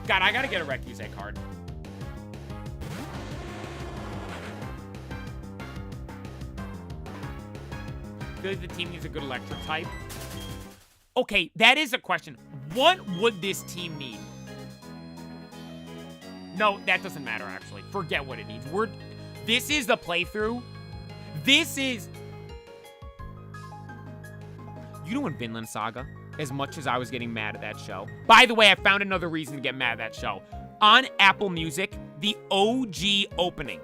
God, I gotta get a Recuse card. I feel like the team needs a good electric type. Okay, that is a question. What would this team need? No, that doesn't matter, actually. Forget what it needs. This is the playthrough. This is... You know in Vinland Saga, as much as I was getting mad at that show. By the way, I found another reason to get mad at that show. On Apple Music, the OG opening.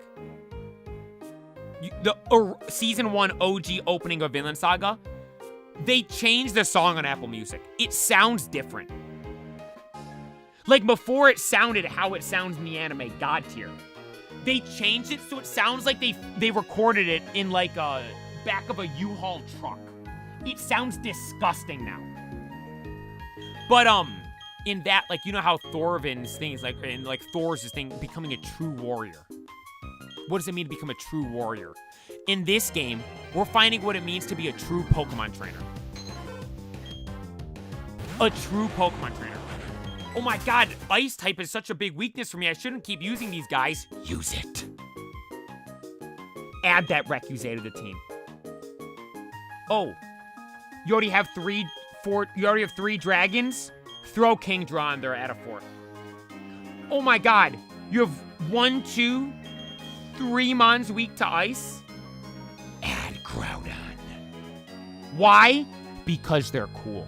The Season 1 OG opening of Vinland Saga. They changed the song on Apple Music. It sounds different. Like before it sounded how it sounds in the anime God Tier. They changed it so it sounds like they recorded it in like a back of a U-Haul truck. It sounds disgusting now. But in that, like, you know how Thorvin's thing is like, and like Thor's thing, becoming a true warrior. What does it mean to become a true warrior? In this game, we're finding what it means to be a true Pokemon trainer. A true Pokemon trainer. Oh my god, Ice type is such a big weakness for me. I shouldn't keep using these guys. Use it. Add that Recuse to the team. Oh, you already have three dragons? Throw Kingdra in there at a 4th. Oh my god, you have 1, 2, 3 mons weak to ice? Add Groudon. Why? Because they're cool.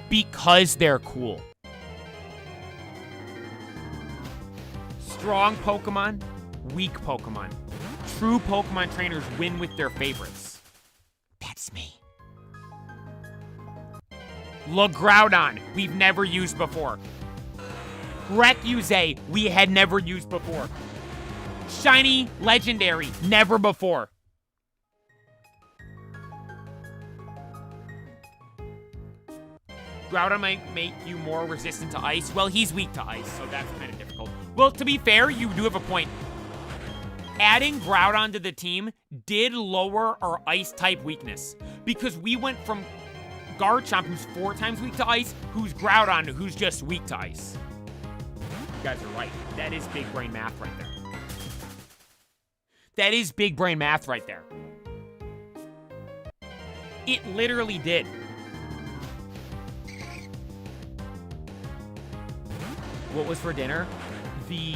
Because they're cool. Strong Pokemon, weak Pokemon. True Pokemon trainers win with their favorites. That's me. Groudon, we've never used before. Recuse, we had never used before. Shiny, Legendary, never before. Groudon might make you more resistant to ice. Well, he's weak to ice, so that's kind of difficult. Well, to be fair, you do have a point. Adding Groudon to the team did lower our ice-type weakness. Because we went from Garchomp, who's 4 times weak to ice, who's Groudon, who's just weak to ice. You guys are right. That is big brain math right there. That is big brain math right there. It literally did. What was for dinner? The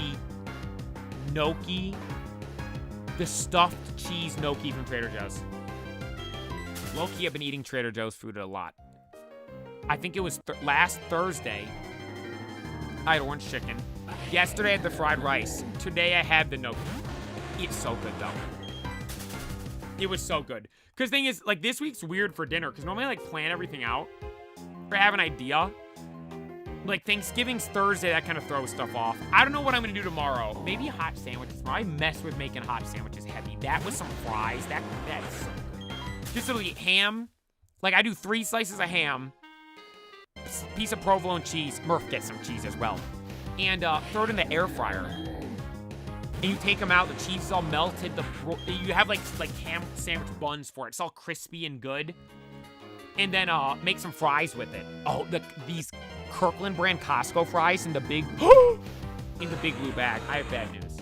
gnocchi. The stuffed cheese gnocchi from Trader Joe's. Low-key, I've been eating Trader Joe's food a lot. I think it was last Thursday, I had orange chicken. Yesterday I had the fried rice. Today I had the gnocchi. It's so good, though. It was so good. Because the thing is, like, this week's weird for dinner. Because normally I, like, plan everything out. Or have an idea. Like, Thanksgiving's Thursday, that kind of throws stuff off. I don't know what I'm going to do tomorrow. Maybe hot sandwiches tomorrow. I mess with making hot sandwiches heavy. That with some fries. That's so good. Just literally ham. Like, I do 3 slices of ham. Piece of provolone cheese. Murph gets some cheese as well. And throw it in the air fryer. And you take them out. The cheese is all melted. You have, like ham sandwich buns for it. It's all crispy and good. And then make some fries with it. Oh, these Kirkland brand Costco fries in the big blue bag. I have bad news.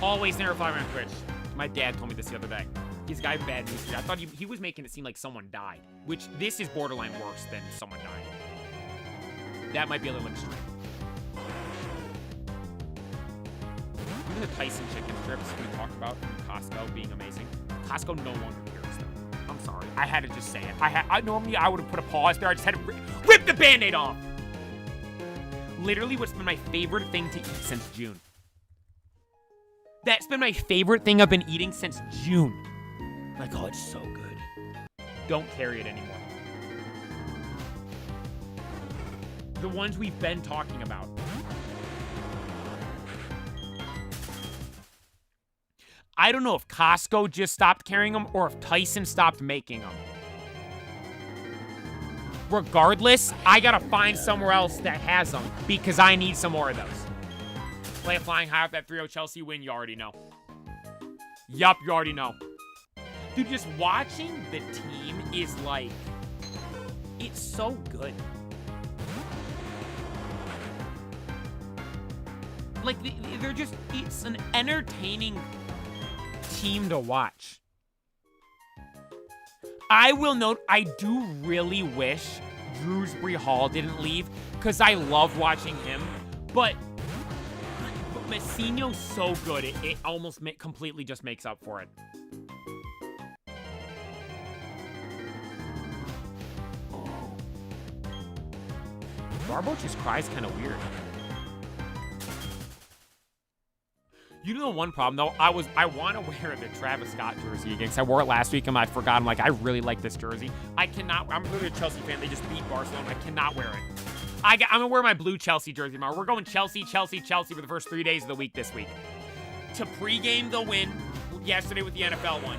Always never follow me on Twitch. My dad told me this the other day. He's got bad news. I thought he was making it seem like someone died, which this is borderline worse than someone died. That might be a little extreme. Even the Tyson chicken strips we talked about from Costco being amazing. Costco no longer cares though. I'm sorry. I had to just say it. Normally I would have put a pause there. I just had to rip the Band-Aid off. Literally what's been my favorite thing to eat since June. That's been my favorite thing I've been eating since June. Like, oh, it's so good. Don't carry it anymore. The ones we've been talking about. I don't know if Costco just stopped carrying them or if Tyson stopped making them. Regardless, I gotta find somewhere else that has them because I need some more of those. Play flying high off that 3-0 Chelsea win, you already know. Yup, you already know. Dude, just watching the team is like, it's so good. Like, they're just, it's an entertaining team to watch. I will note, I do really wish Drewsbury Hall didn't leave, because I love watching him, but Messinho's so good, it almost completely just makes up for it. Barbo just cries kind of weird. You know the one problem though? I want to wear the Travis Scott jersey again. I wore it last week and I forgot. I'm like, I really like this jersey. I cannot. I'm really a Chelsea fan. They just beat Barcelona. I cannot wear it. I'm gonna wear my blue Chelsea jersey tomorrow. We're going Chelsea, Chelsea, Chelsea for the first 3 days of the week this week. To pregame the win yesterday with the NFL one.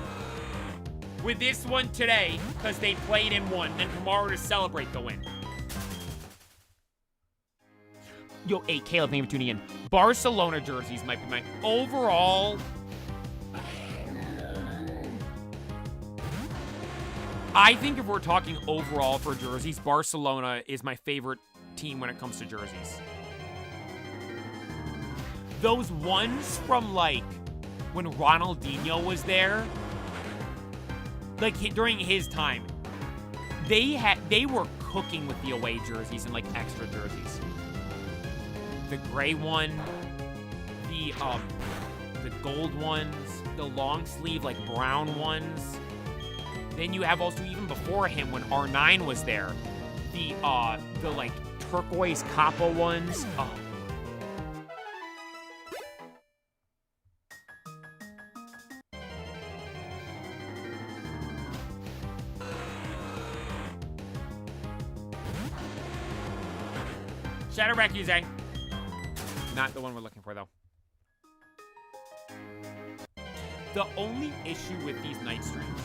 With this one today, because they played and won. Then tomorrow to celebrate the win. Yo, hey, Caleb, thank you for tuning in. Barcelona jerseys might be my overall. I think if we're talking overall for jerseys, Barcelona is my favorite team when it comes to jerseys. Those ones from, like, when Ronaldinho was there, like, during his time, they were cooking with the away jerseys and, like, extra jerseys. The gray one, the gold ones, the long sleeve, like, brown ones. Then you have also, even before him, when R9 was there, the like, turquoise capo ones. Oh. Shadow Recuse. Not the one we're looking for, though. The only issue with these night streams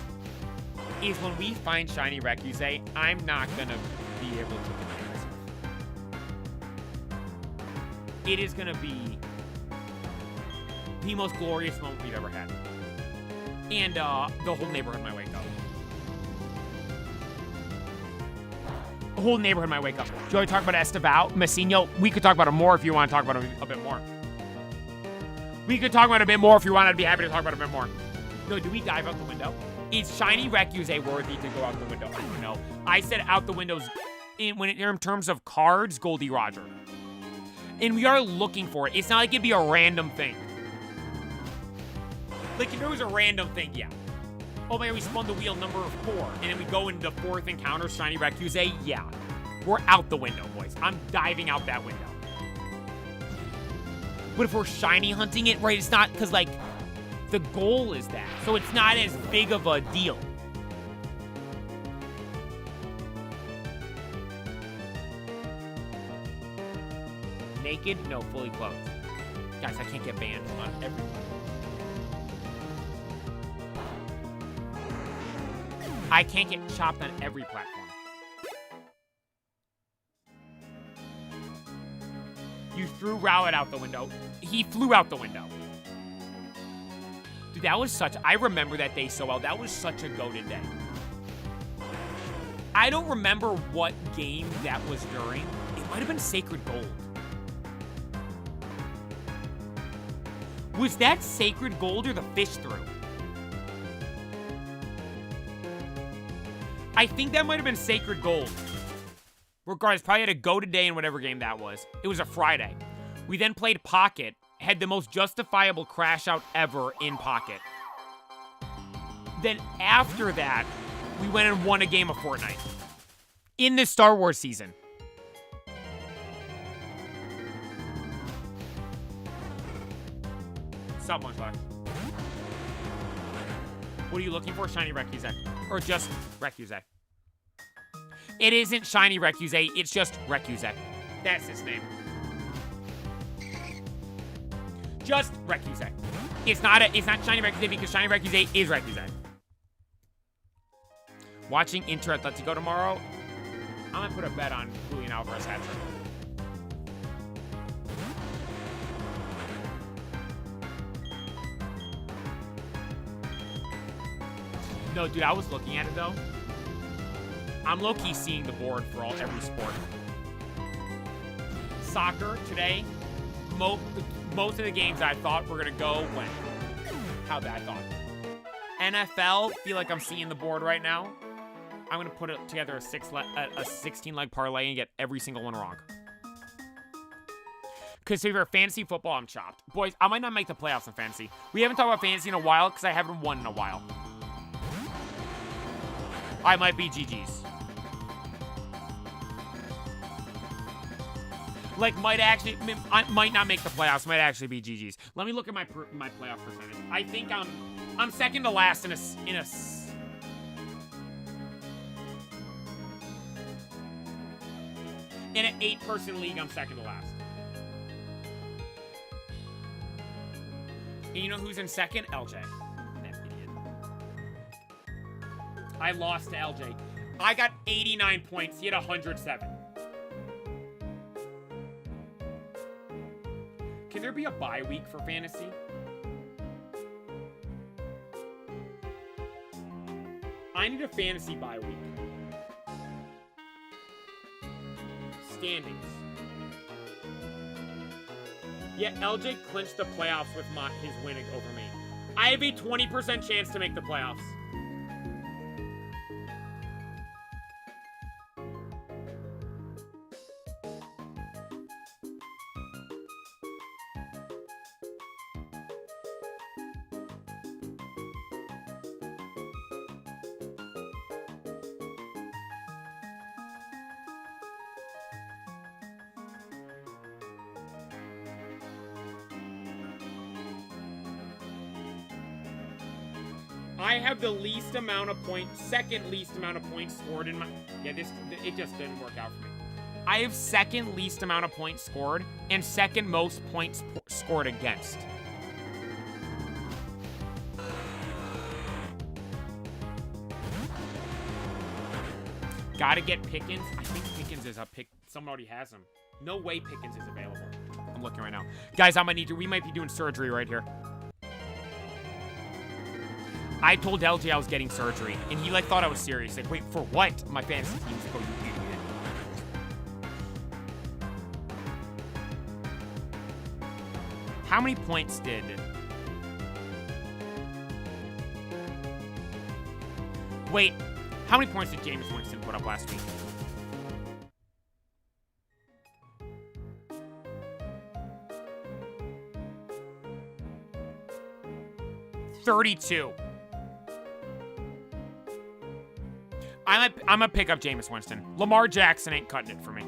is when we find Shiny Recuse, I'm not gonna be able to contain myself. It is gonna be the most glorious moment we've ever had. And the whole neighborhood might wake up. The whole neighborhood might wake up. Do you want to talk about Esteval? Messinho? We could talk about it more if you want to talk about it a bit more. We could talk about it a bit more if you want. I'd be happy to talk about it a bit more. No, do we dive out the window? Is Shiny Recuse worthy to go out the window? I don't know. I said out the windows in terms of cards, Goldie Roger. And we are looking for it. It's not like it'd be a random thing. Like, if it was a random thing, yeah. Oh my god, we spun the wheel number 4. And then we go into the 4th encounter, Shiny Recuse. Yeah. We're out the window, boys. I'm diving out that window. But if we're shiny hunting it, right, it's not, because, like, the goal is that. So it's not as big of a deal. Naked? No, fully clothed. Guys, I can't get banned on everyone. I can't get chopped on every platform. You threw Rowlet out the window. He flew out the window. Dude, that was such... I remember that day so well. That was such a goated day. I don't remember what game that was during. It might have been Sacred Gold. Was that Sacred Gold or the fish through? I think that might have been Sacred Gold. Regardless, probably had a go today in whatever game that was. It was a Friday. We then played Pocket, had the most justifiable crash out ever in Pocket. Then after that, we went and won a game of Fortnite. In this Star Wars season. Stop much left. What are you looking for? Shiny Recuse. Or just Recuse. It isn't Shiny Recuse, it's just Recuse. That's his name. Just Recuse. It's not Shiny Recuse because Shiny Recuse is Recuse. Watching Inter Atletico tomorrow. I'm gonna put a bet on Julian Alvarez hat trick. No, dude, I was looking at it though. I'm low-key seeing the board for every sport. Soccer today, most of the games I thought were gonna go went. How'd that gone? NFL, feel like I'm seeing the board right now. I'm gonna put it together a 16-leg parlay and get every single one wrong. Because if you're fantasy football, I'm chopped. Boys, I might not make the playoffs in fantasy. We haven't talked about fantasy in a while because I haven't won in a while. I might be GG's. Like, I might not make the playoffs. Might actually be GG's. Let me look at my playoff percentage. I think I'm second to last in an 8-person league. I'm second to last. And you know who's in second? LJ. That idiot. I lost to LJ. I got 89 points. He had 107. Can there be a bye week for fantasy? I need a fantasy bye week. Standings. Yeah, LJ clinched the playoffs with his winning over me. I have a 20% chance to make the playoffs. I have the least amount of points, second least amount of points scored in my... Yeah, it just didn't work out for me. I have second least amount of points scored and second most points scored against. Gotta get Pickens. I think Pickens is a pick. Someone already has him. No way Pickens is available. I'm looking right now. Guys, we might be doing surgery right here. I told LJ I was getting surgery, and he thought I was serious. Like, wait, for what? My fantasy team's like, oh, you idiot. How many points did... Wait, how many points did James Winston put up last week? $32. I'm gonna pick up Jameis Winston. Lamar Jackson ain't cutting it for me.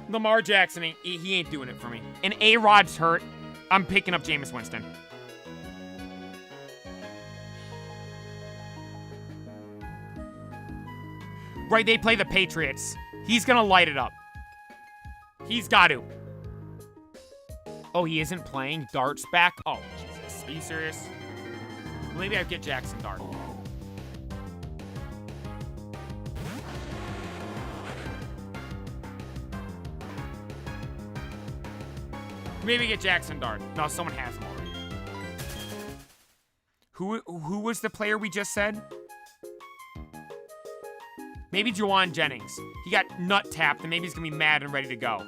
Lamar Jackson he ain't doing it for me. And A-Rod's hurt. I'm picking up Jameis Winston. Right, they play the Patriots. He's gonna light it up. He's got to. Oh, he isn't playing? Dart's back? Oh, Jesus. Are you serious? Maybe I get Jackson Dart. Maybe get Jackson Dart. No, someone has him already. Who was the player we just said? Maybe Juwan Jennings. He got nut tapped, and maybe he's gonna be mad and ready to go.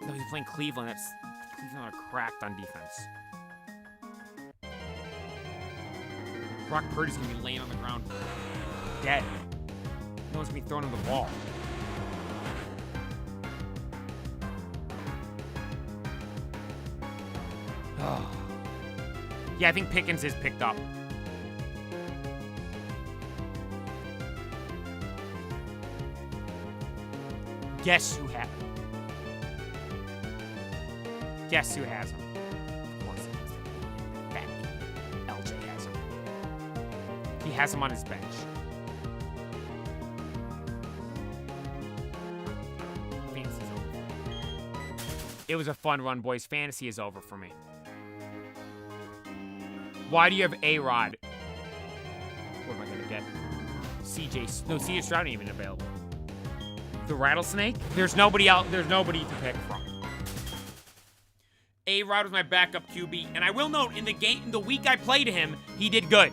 No, he's playing Cleveland. Cleveland are cracked on defense. Brock Purdy's gonna be laying on the ground, dead. No one's gonna be throwing him the ball. Oh. Yeah, I think Pickens is picked up. Guess who has him? Guess who has him? Of course it is. That LJ has him. He has him on his bench. Fantasy's over. It was a fun run, boys. Fantasy is over for me. Why do you have A-Rod? What am I gonna get? CJ Stroud ain't even available. The Rattlesnake? There's nobody else. There's nobody to pick from. A-Rod was my backup QB, and I will note in the week I played him, he did good.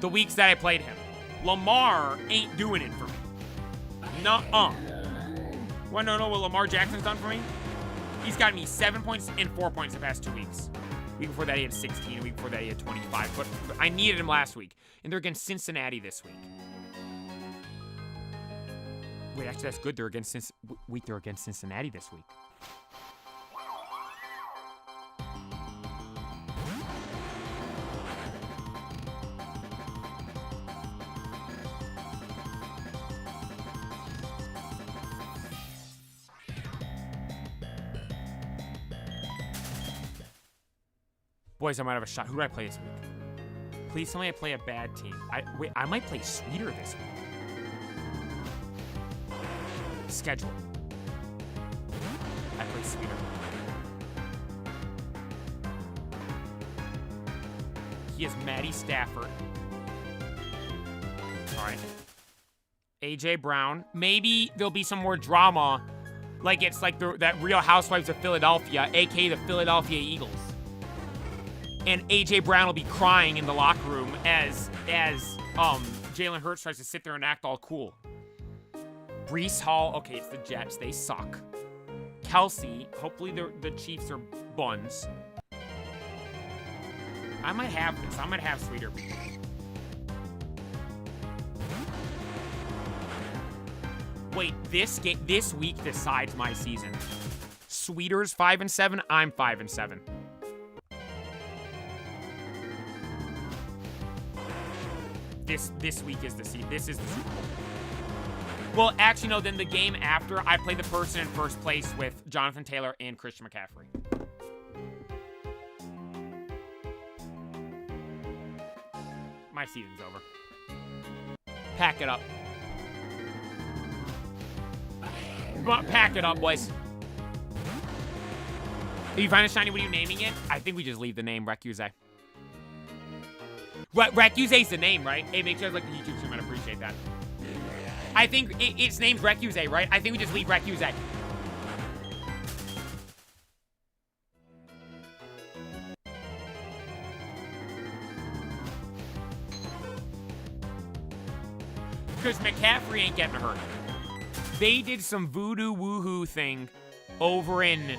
The weeks that I played him, Lamar ain't doing it for me. Nuh-uh. Want to know what Lamar Jackson's done for me? He's got me 7 points and 4 points the past 2 weeks. Week before that he had 16. Week before that he had 25. But I needed him last week, and they're against Cincinnati this week. Wait, actually, that's good. They're against Cincinnati this week. Boys, I might have a shot. Who do I play this week? Please tell me I play a bad team. I might play Sweeter this week. Schedule. I play Sweeter. He is Matty Stafford. All right. AJ Brown. Maybe there'll be some more drama, like it's like that Real Housewives of Philadelphia, aka the Philadelphia Eagles. And AJ Brown will be crying in the locker room as Jalen Hurts tries to sit there and act all cool. Breece Hall, okay, it's the Jets. They suck. Kelsey, hopefully the Chiefs are buns. I might have this. I might have Sweeter. Wait, this week decides my season. Sweeter's 5-7. I'm 5-7. This week is the season. This is the Super Bowl. Well, actually, no, then the game after, I play the person in first place with Jonathan Taylor and Christian McCaffrey. My season's over. Pack it up. Pack it up, boys. If you find a shiny, what are you naming it? I think we just leave the name Recuse. Recuse's the name, right? Hey, make sure I like the YouTube stream. I'd appreciate that. I think its name's Recuse, right? I think we just leave Recuse. Because McCaffrey ain't getting hurt. They did some voodoo woohoo thing over in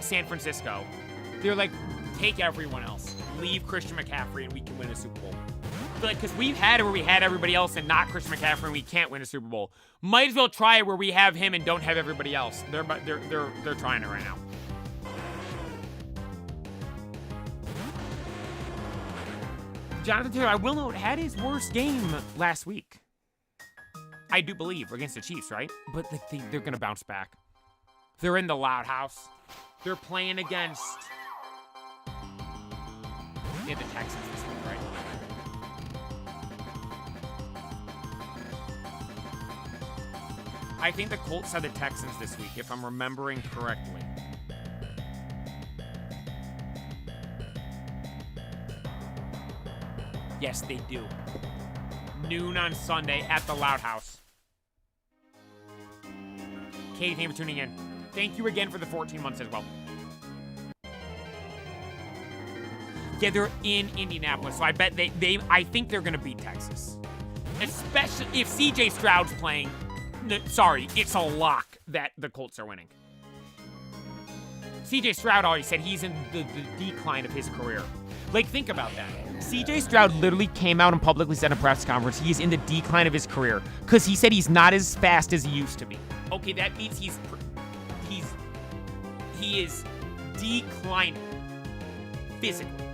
San Francisco. They're like, take everyone else. Leave Christian McCaffrey and we can win a Super Bowl. Because we've had it where we had everybody else and not Christian McCaffrey and we can't win a Super Bowl. Might as well try it where we have him and don't have everybody else. They're trying it right now. Jonathan Taylor, I will note, had his worst game last week. I do believe, against the Chiefs, right? But they're going to bounce back. They're in the Loud House. They're playing against... the Texans this week, right? I think the Colts have the Texans this week, if I'm remembering correctly. Yes, they do. Noon on Sunday at the Loud House. Katie, thank you for tuning in. Thank you again for the 14 months as well. Yeah, they're in Indianapolis, so I bet I think they're going to beat Texas. Especially if C.J. Stroud's playing. Sorry, it's a lock that the Colts are winning. C.J. Stroud already said he's in the decline of his career. Like, think about that. C.J. Stroud literally came out and publicly said in a press conference he's in the decline of his career because he said he's not as fast as he used to be. Okay, that means he is declining physically.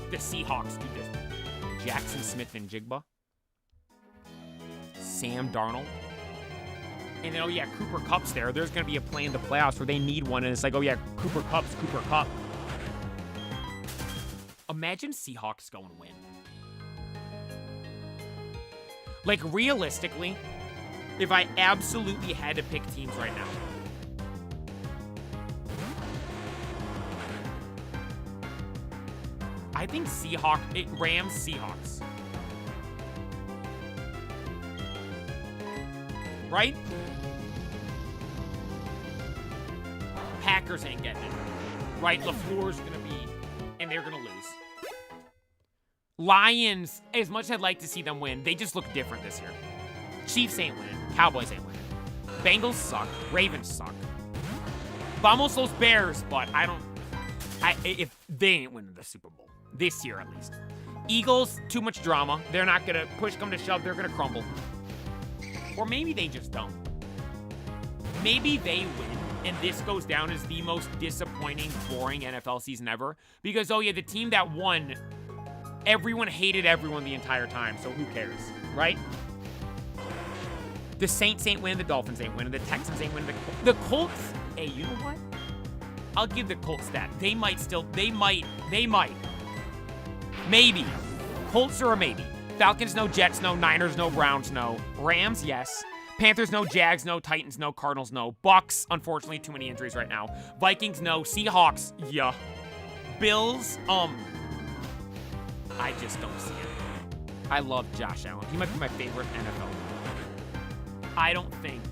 The Seahawks do this. Jackson Smith and Jigba. Sam Darnold. And then, oh yeah, Cooper Kupp's there. There's going to be a play in the playoffs where they need one, and it's like, oh yeah, Cooper Kupp. Imagine Seahawks go and win. Like, realistically, if I absolutely had to pick teams right now, I think Rams, Seahawks. Right? Packers ain't getting it. Right? LaFleur's going to be, and they're going to lose. Lions, as much as I'd like to see them win, they just look different this year. Chiefs ain't winning. Cowboys ain't winning. Bengals suck. Ravens suck. Vamos los Bears, but if they ain't winning the Super Bowl. This year, at least. Eagles, too much drama. They're not going to push come to shove. They're going to crumble. Or maybe they just don't. Maybe they win, and this goes down as the most disappointing, boring NFL season ever. Because, oh yeah, the team that won, everyone hated everyone the entire time, so who cares, right? The Saints ain't winning, the Dolphins ain't winning, the Texans ain't winning, the Colts, hey, you know what? I'll give the Colts that. They might. Maybe. Colts are a maybe. Falcons, no. Jets, no. Niners, no. Browns, no. Rams, yes. Panthers, no. Jags, no. Titans, no. Cardinals, no. Bucks, unfortunately, too many injuries right now. Vikings, no. Seahawks, yeah. Bills, I just don't see it. I love Josh Allen. He might be my favorite NFL. I don't think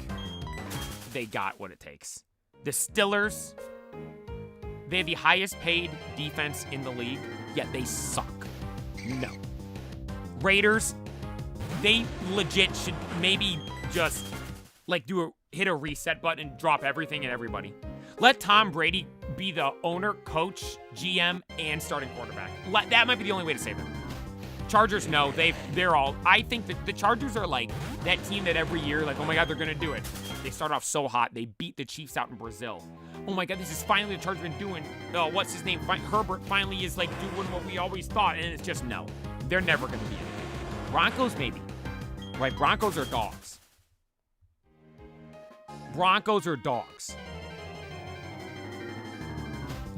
they got what it takes. The Steelers, they have the highest paid defense in the league, yet they suck. No. Raiders, they legit should maybe just hit a reset button and drop everything and everybody. Let Tom Brady be the owner, coach, GM, and starting quarterback. That might be the only way to save them. Chargers, no, they're all. I think that the Chargers are like that team that every year, like, oh my God, they're gonna do it. They start off so hot. They beat the Chiefs out in Brazil. Oh my God, this is finally the Chargers been doing. What's his name? Herbert finally is like doing what we always thought, and it's just no. They're never gonna be anything. Broncos, maybe. Right? Broncos are dogs.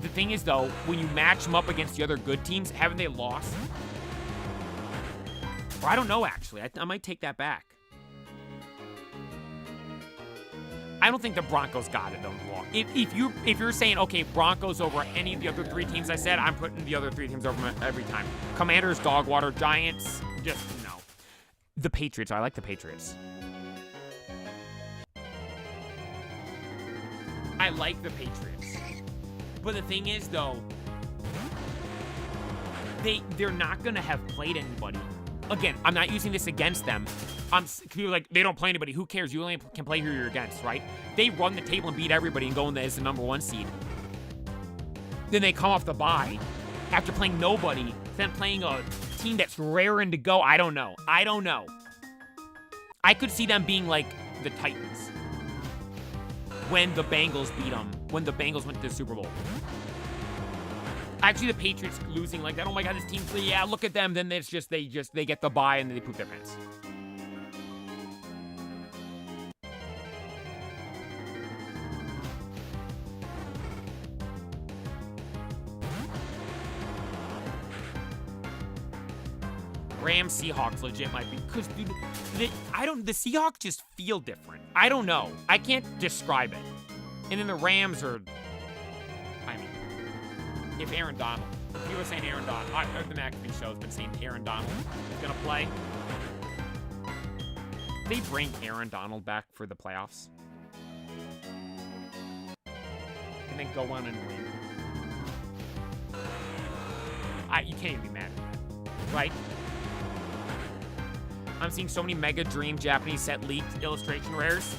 The thing is, though, when you match them up against the other good teams, haven't they lost? Or I don't know, actually. I might take that back. I don't think the Broncos got it, though. If you're saying, okay, Broncos over any of the other three teams I said, I'm putting the other three teams over every time. Commanders, dog water, Giants, just no. The Patriots, I like the Patriots. I like the Patriots. But the thing is, though, they're not going to have played anybody. Again, I'm not using this against them. People like, they don't play anybody. Who cares? You only can play who you're against, right? They run the table and beat everybody and go in there as the number one seed. Then they come off the bye after playing nobody, then playing a team that's raring to go. I don't know. I could see them being like the Titans when the Bengals beat them when the Bengals went to the Super Bowl. Actually, the Patriots losing like that. Oh my God, this team's, yeah, look at them. Then it's just, they get the bye and then they poop their pants. Rams Seahawks legit might be, because dude, the Seahawks just feel different. I don't know. I can't describe it. And then the Rams are, I mean, if Aaron Donald, if you were saying Aaron Donald, the McAfee show has been saying Aaron Donald is gonna play. They bring Aaron Donald back for the playoffs, and then go on and win. You can't even be mad at that, right? I'm seeing so many Mega Dream Japanese set leaked illustration rares.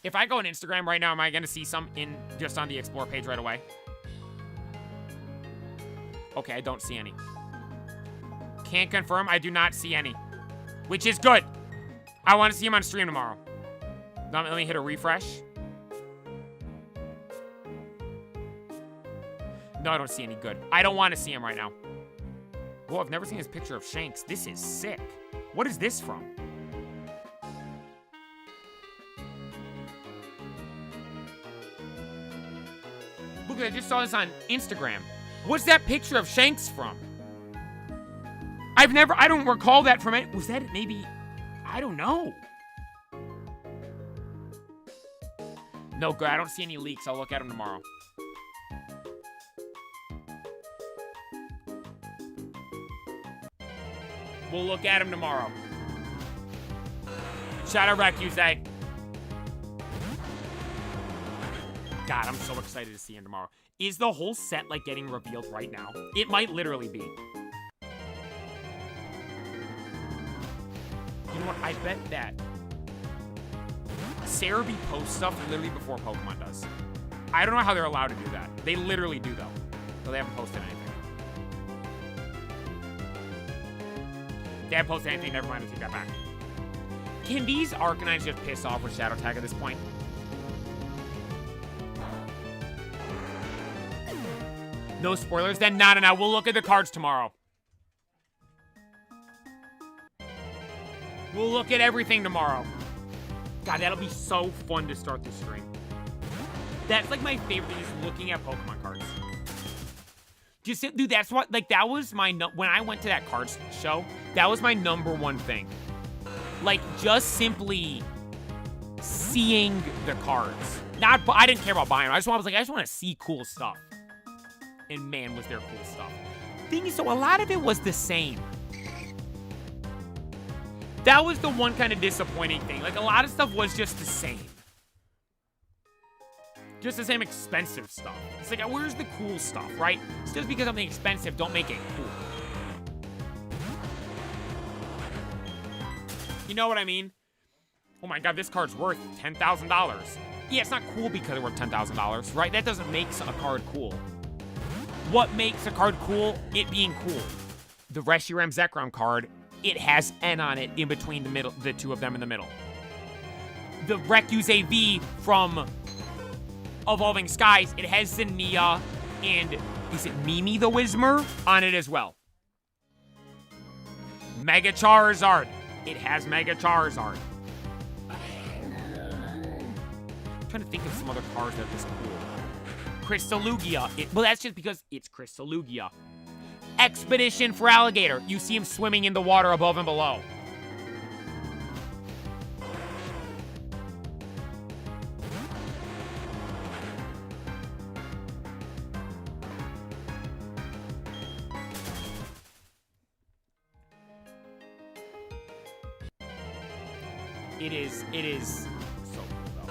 If I go on Instagram right now, am I going to see some just on the Explore page right away? Okay, I don't see any. Can't confirm, I do not see any. Which is good. I want to see him on stream tomorrow. Let me hit a refresh. No, I don't see any good. I don't want to see him right now. Whoa, I've never seen his picture of Shanks. This is sick. What is this from? Look, I just saw this on Instagram. What's that picture of Shanks from? I don't recall that from it. Was that maybe? I don't know. No, good. I don't see any leaks. I'll look at them tomorrow. We'll look at him tomorrow. Shout out Recuse. God, I'm so excited to see him tomorrow. Is the whole set, like, getting revealed right now? It might literally be. You know what? I bet that Cerebi posts stuff literally before Pokemon does. I don't know how they're allowed to do that. They literally do, though. So they haven't posted anything. They haven't posted anything. Never mind. I take that back. Can these Arcanines just piss off with Shadow Tag at this point? No spoilers? Then no. We'll look at the cards tomorrow. We'll look at everything tomorrow. God, that'll be so fun to start this stream. That's like my favorite thing, is looking at Pokemon cards. Just, dude, that's what, like, that was my, when I went to that cards show, that was my #1 thing. Like, just simply seeing the cards. I didn't care about buying them. I just want to see cool stuff. And man, was there cool stuff. Thing is, so a lot of it was the same. That was the one kind of disappointing thing. Like, a lot of stuff was just the same. Just the same expensive stuff. It's like, where's the cool stuff, right? It's just because something expensive, don't make it cool. You know what I mean? Oh my God, this card's worth $10,000. Yeah, it's not cool because it's worth $10,000, right? That doesn't make a card cool. What makes a card cool? It being cool. The Reshiram Zekrom card, it has N on it in between the two of them in the middle. The Recuse AV from Evolving Skies, it has Zinnia and, is it Mimi the Whismer on it as well. Mega Charizard, it has Mega Charizard. I'm trying to think of some other cards that are just cool. Crystallugia, well, that's just because it's Crystallugia. Expedition for Alligator, you see him swimming in the water above and below. It is so cool, though.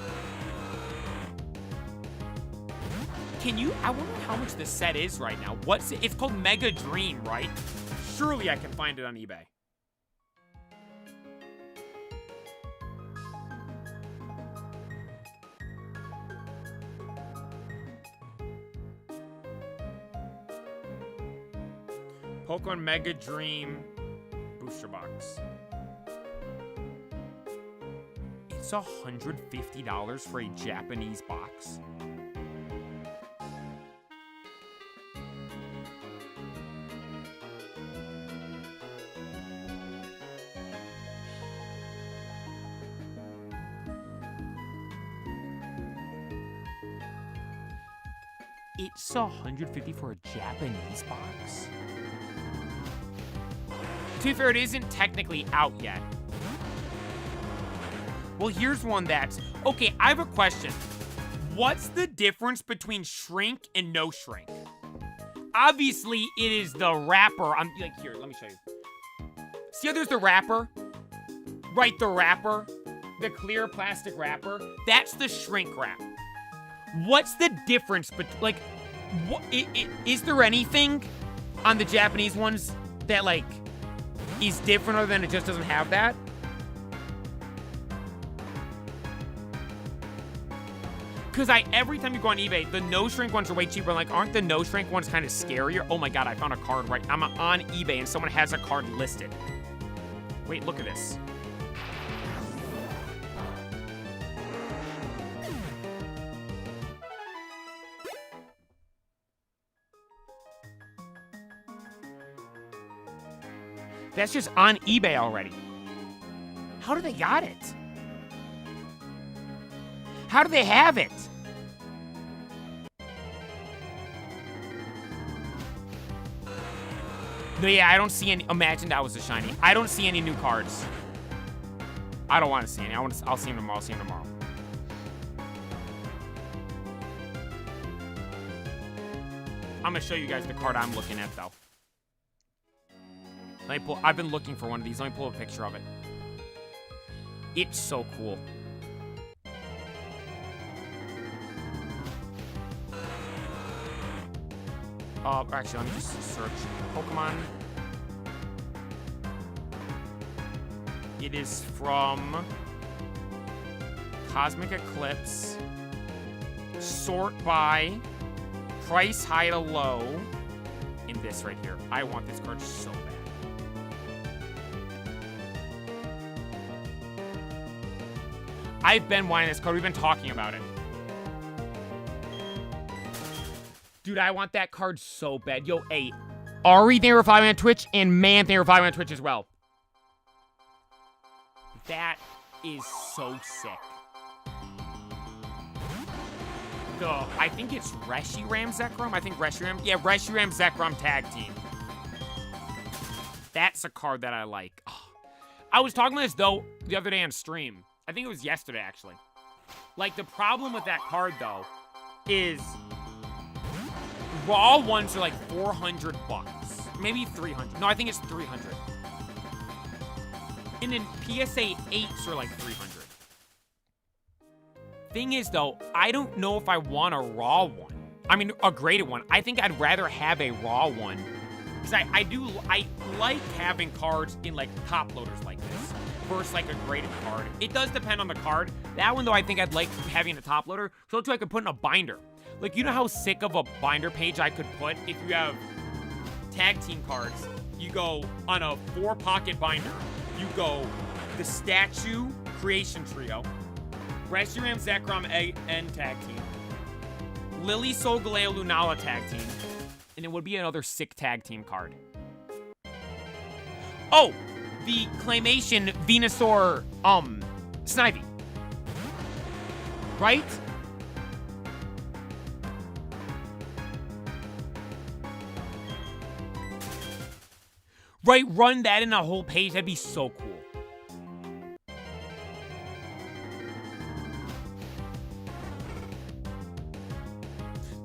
I wonder how much the set is right now. It's called Mega Dream, right? Surely I can find it on eBay. Pokemon Mega Dream Booster Box. It's $150 for a Japanese box. It's 150 for a Japanese box? To be fair, it isn't technically out yet. Well, here's one that's... Okay, I have a question. What's the difference between shrink and no shrink? Obviously, it is the wrapper. I'm like, here, let me show you. See how there's the wrapper? Right, the wrapper. The clear plastic wrapper. That's the shrink wrap. What's the difference? But like, is there anything on the Japanese ones that like is different other than it just doesn't have that? Because every time you go on eBay, the no shrink ones are way cheaper. Like, aren't the no shrink ones kind of scarier? Oh my god, I found a card right. I'm on eBay and someone has a card listed. Wait, look at this. That's just on eBay already. How do they got it? How do they have it? No, yeah, I don't see any. Imagine that was a shiny. I don't see any new cards. I don't want to see any. I'll see them tomorrow. I'll see them tomorrow. I'm gonna show you guys the card I'm looking at, though. Let me pull. I've been looking for one of these. Let me pull a picture of it. It's so cool. Actually, let me just search Pokemon. It is from Cosmic Eclipse. Sort by price high to low. In this right here. I want this card so bad. I've been wanting this card. We've been talking about it. Dude, I want that card so bad. Yo, hey, Ari, they were following on Twitch, and Man, they were following on Twitch as well. That is so sick. I think it's Reshiram Zekrom. I think Reshiram. Yeah, Reshiram Zekrom Tag Team. That's a card that I like. Oh. I was talking about this, though, the other day on stream. I think it was yesterday, actually. Like, the problem with that card, though, is raw ones are like 400 bucks. Maybe 300. No, I think it's 300. And then PSA 8s are like 300. Thing is, though, I don't know if I want a raw one. I mean, a graded one. I think I'd rather have a raw one. Because I like having cards in, like, top loaders like this. Versus, like, a graded card. It does depend on the card. That one, though, I think I'd like having a top loader. So, too, I could put in a binder. Like, you know how sick of a binder page I could put if you have tag team cards? You go on a 4-pocket binder. You go the Statue Creation Trio, Reshiram Zekrom N Tag Team, Lily Solgaleo Lunala Tag Team, and it would be another sick tag team card. Oh! The Claymation Venusaur, Snivy. Right? Right, run that in a whole page. That'd be so cool.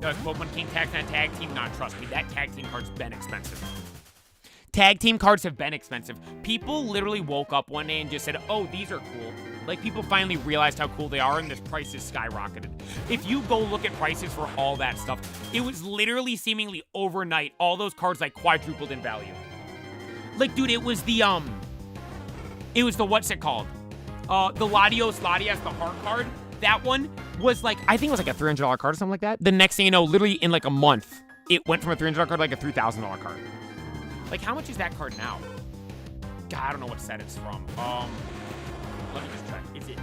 No, it's Pokemon King Tag Team. Not trust me. That tag team card's been expensive. Tag team cards have been expensive. People literally woke up one day and just said, oh, these are cool. Like, people finally realized how cool they are, and this price is skyrocketed. If you go look at prices for all that stuff, it was literally seemingly overnight, all those cards, like, quadrupled in value. Like, dude, it was the what's it called? The Latias, the heart card. That one was, like, I think it was, like, a $300 card or something like that. The next thing you know, literally in, like, a month, it went from a $300 card to, like, a $3,000 card. Like, how much is that card now? God, I don't know what set it's from. Let me just check. Is it...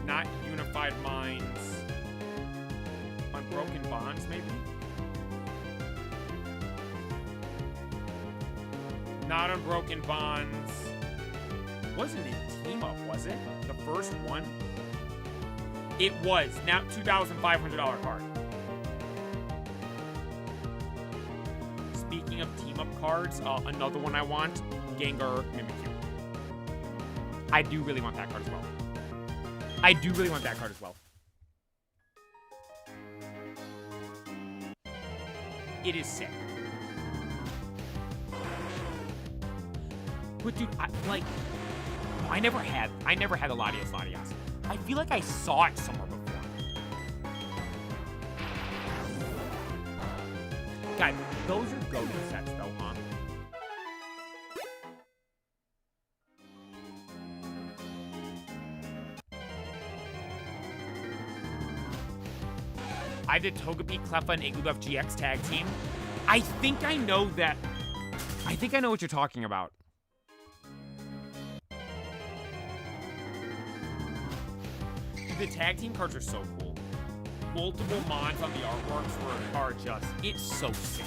Not Unified Minds. Unbroken Bonds, maybe? Not Unbroken Bonds. Wasn't it Team Up, was it? The first one? It was. Now $2,500 card. Speaking of team-up cards, another one I want, Gengar Mimikyu. I do really want that card as well. I do really want that card as well. It is sick. But dude, I never had the Latias. I feel like I saw it somewhere before. Guys, those are go-to sets though, huh? I did Togepi, Cleffa, and Igglybuff GX tag team. I think I know what you're talking about. The tag team cards are so cool. Multiple mods on the artworks are just, it's so sick.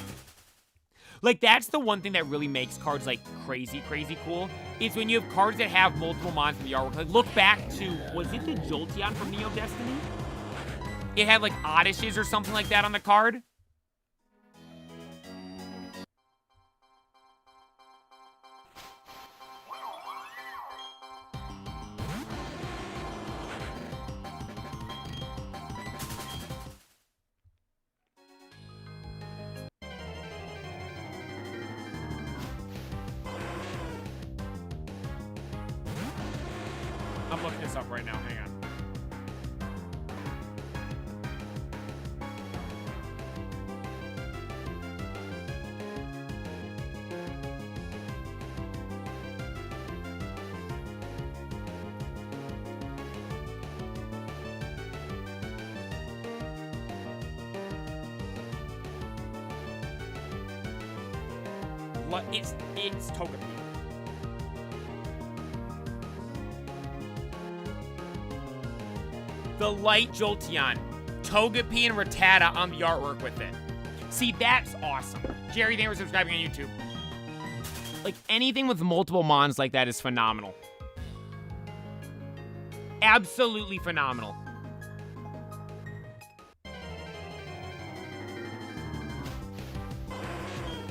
Like, that's the one thing that really makes cards, like, crazy cool. Is when you have cards that have multiple mods in the artwork. Like, look back to, was it the Jolteon from Neo Destiny? It had, like, Oddishes or something like that on the card. I'm looking this up right now. Hang on. It's Togepi. The light Jolteon, Togepi and Rattata on the artwork with it. See, that's awesome. Jerry, thanks for subscribing on YouTube. Like, anything with multiple mons like that is phenomenal. Absolutely phenomenal.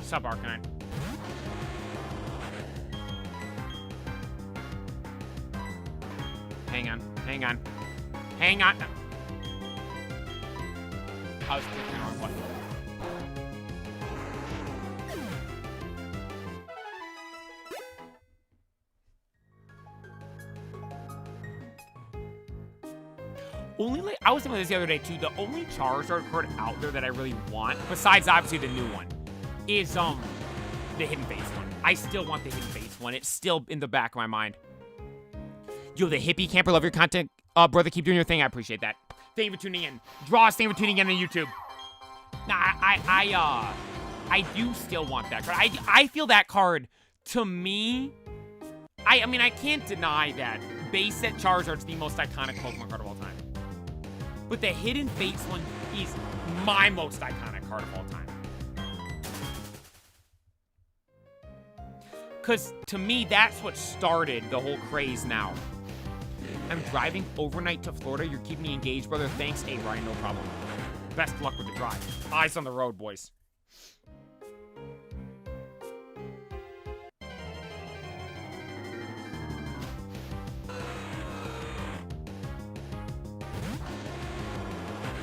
Sub Arcanine. Hang on. I was clicking the wrong button. I was thinking about this the other day too. The only Charizard card out there that I really want, besides obviously the new one, is the Hidden Fates one. I still want the Hidden Fates one. It's still in the back of my mind. Yo, the hippie camper, love your content. Brother, keep doing your thing. I appreciate that. Thank you for tuning in. Dross, thank you for tuning in on YouTube. Nah, I do still want that card. I feel that card, to me, I mean, I can't deny that base set Charizard's the most iconic Pokemon card of all time. But the Hidden Fates one is my most iconic card of all time. Because, to me, that's what started the whole craze now. I'm driving overnight to Florida. You're keeping me engaged, brother. Thanks. Hey, Ryan, no problem. Best luck with the drive. Eyes on the road, boys.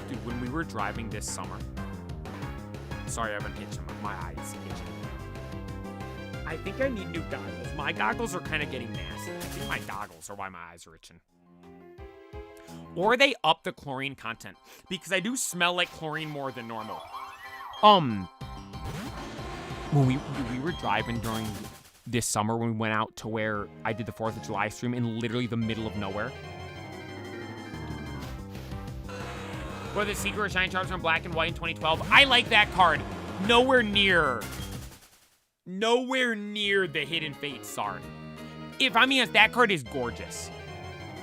Dude, when we were driving this summer... Sorry, I've been itching. My eyes itching. I think I need new goggles. My goggles are kind of getting nasty. I think my goggles are why my eyes are itching. Or they up the chlorine content. Because I do smell like chlorine more than normal. When we were driving during this summer, when we went out to where I did the 4th of July stream in literally the middle of nowhere. For the Secret or Shine Charizard in black and white in 2012. I like that card. Nowhere near the Hidden Fates card. If I'm being honest, that card is gorgeous.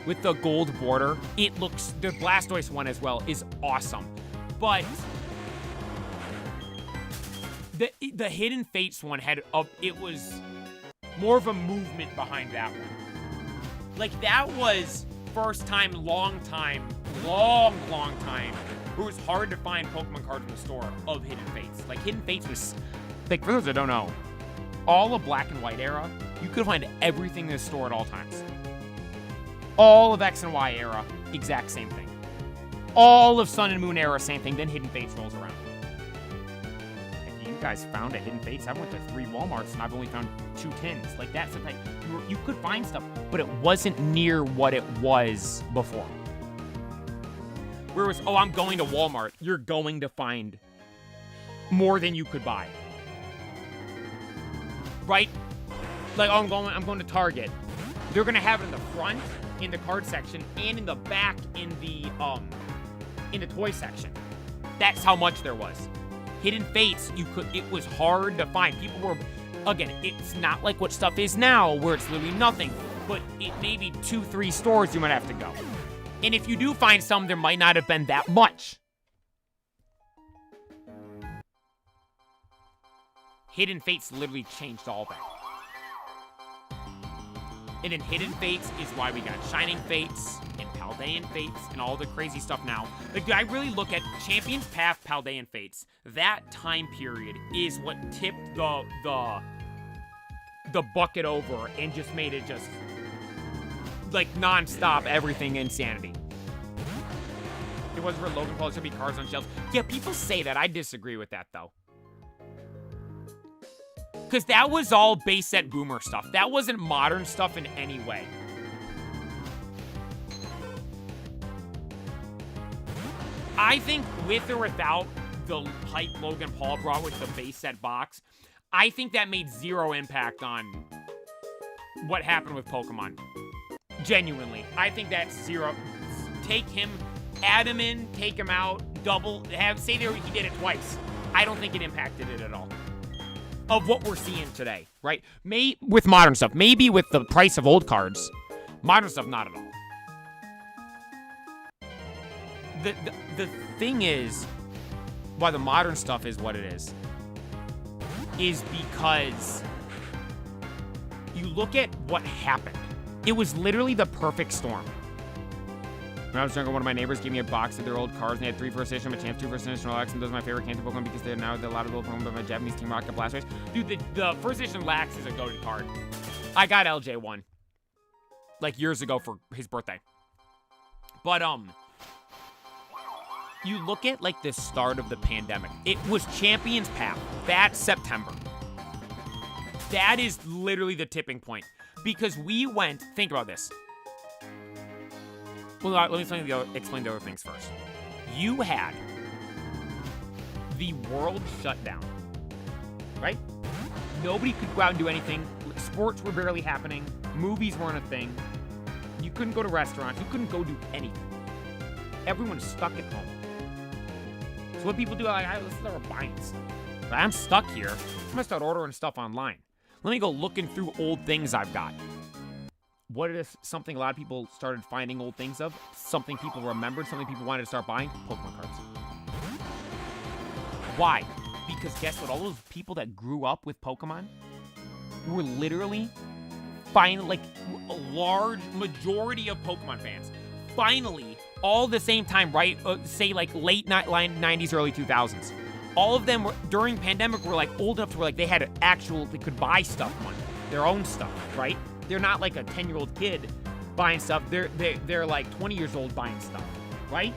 With the gold border, it looks, the Blastoise one as well is awesome. But the Hidden Fates one it was more of a movement behind that one. Like, that was first time, long time long, long time, it was hard to find Pokemon cards in the store of Hidden Fates. Like, Hidden Fates was, like, for those that don't know, all of Black and White era, you could find everything in the store at all times. All of X and Y era, exact same thing. All of Sun and Moon era, same thing. Then Hidden Fates rolls around. If you guys found a Hidden Fates, I went to 3 Walmarts and I've only found 2 tins. Like, that's the thing. You could find stuff, but it wasn't near what it was before. Whereas, oh, I'm going to Walmart. You're going to find more than you could buy. Right? Like, oh, I'm going to Target. They're gonna have it in the front, in the card section, and in the back in the toy section. That's how much there was. Hidden Fates, it was hard to find. People were, again, it's not like what stuff is now, where it's literally nothing, but it may be 2-3 stores you might have to go. And if you do find some, there might not have been that much. Hidden Fates literally changed all that. And then Hidden Fates is why we got Shining Fates and Paldean Fates and all the crazy stuff now. Like, I really look at Champions Path, Paldean Fates. That time period is what tipped the bucket over and just made it just, like, non-stop everything insanity. It wasn't for Logan Paul, it should be cards on shelves. Yeah, people say that. I disagree with that, though. Because that was all base set boomer stuff. That wasn't modern stuff in any way. I think with or without the hype Logan Paul brought with the base set box, I think that made zero impact on what happened with Pokemon. Genuinely. I think that's zero. Take him, add him in, take him out, say he did it twice. I don't think it impacted it at all. Of what we're seeing today, right? With modern stuff. Maybe with the price of old cards. Modern stuff, not at all. The thing is, why the modern stuff is what it is because you look at what happened. It was literally the perfect storm. When I was younger, one of my neighbors gave me a box of their old cards, and they had 3 first edition, a chance 2 first edition Lax, and those are my favorite Kanto Pokemon because they're now a lot of little Pokemon by my Japanese Team Rocket Blast Race. Dude, the first edition Lax is a goated card. I got LJ one, like, years ago for his birthday. But, you look at, like, the start of the pandemic. It was Champions Path. That's September. That is literally the tipping point. Because we went, think about this. Well, let me explain the other things first. You had the world shut down, right? Nobody could go out and do anything. Sports were barely happening. Movies weren't a thing. You couldn't go to restaurants. You couldn't go do anything. Everyone's stuck at home. So what people do, like, let's start buying stuff. But I'm stuck here. I'm gonna start ordering stuff online. Let me go looking through old things I've got. What is something a lot of people started finding old things of? Something people remembered, something people wanted to start buying? Pokemon cards. Why? Because guess what? All those people that grew up with Pokemon were literally like a large majority of Pokemon fans. Finally, all the same time, right? Say like late 90s, early 2000s. All of them were, during pandemic, were like old enough to where like they could buy stuff money, their own stuff, right? They're not like a 10-year-old kid buying stuff. They're like 20 years old buying stuff, right?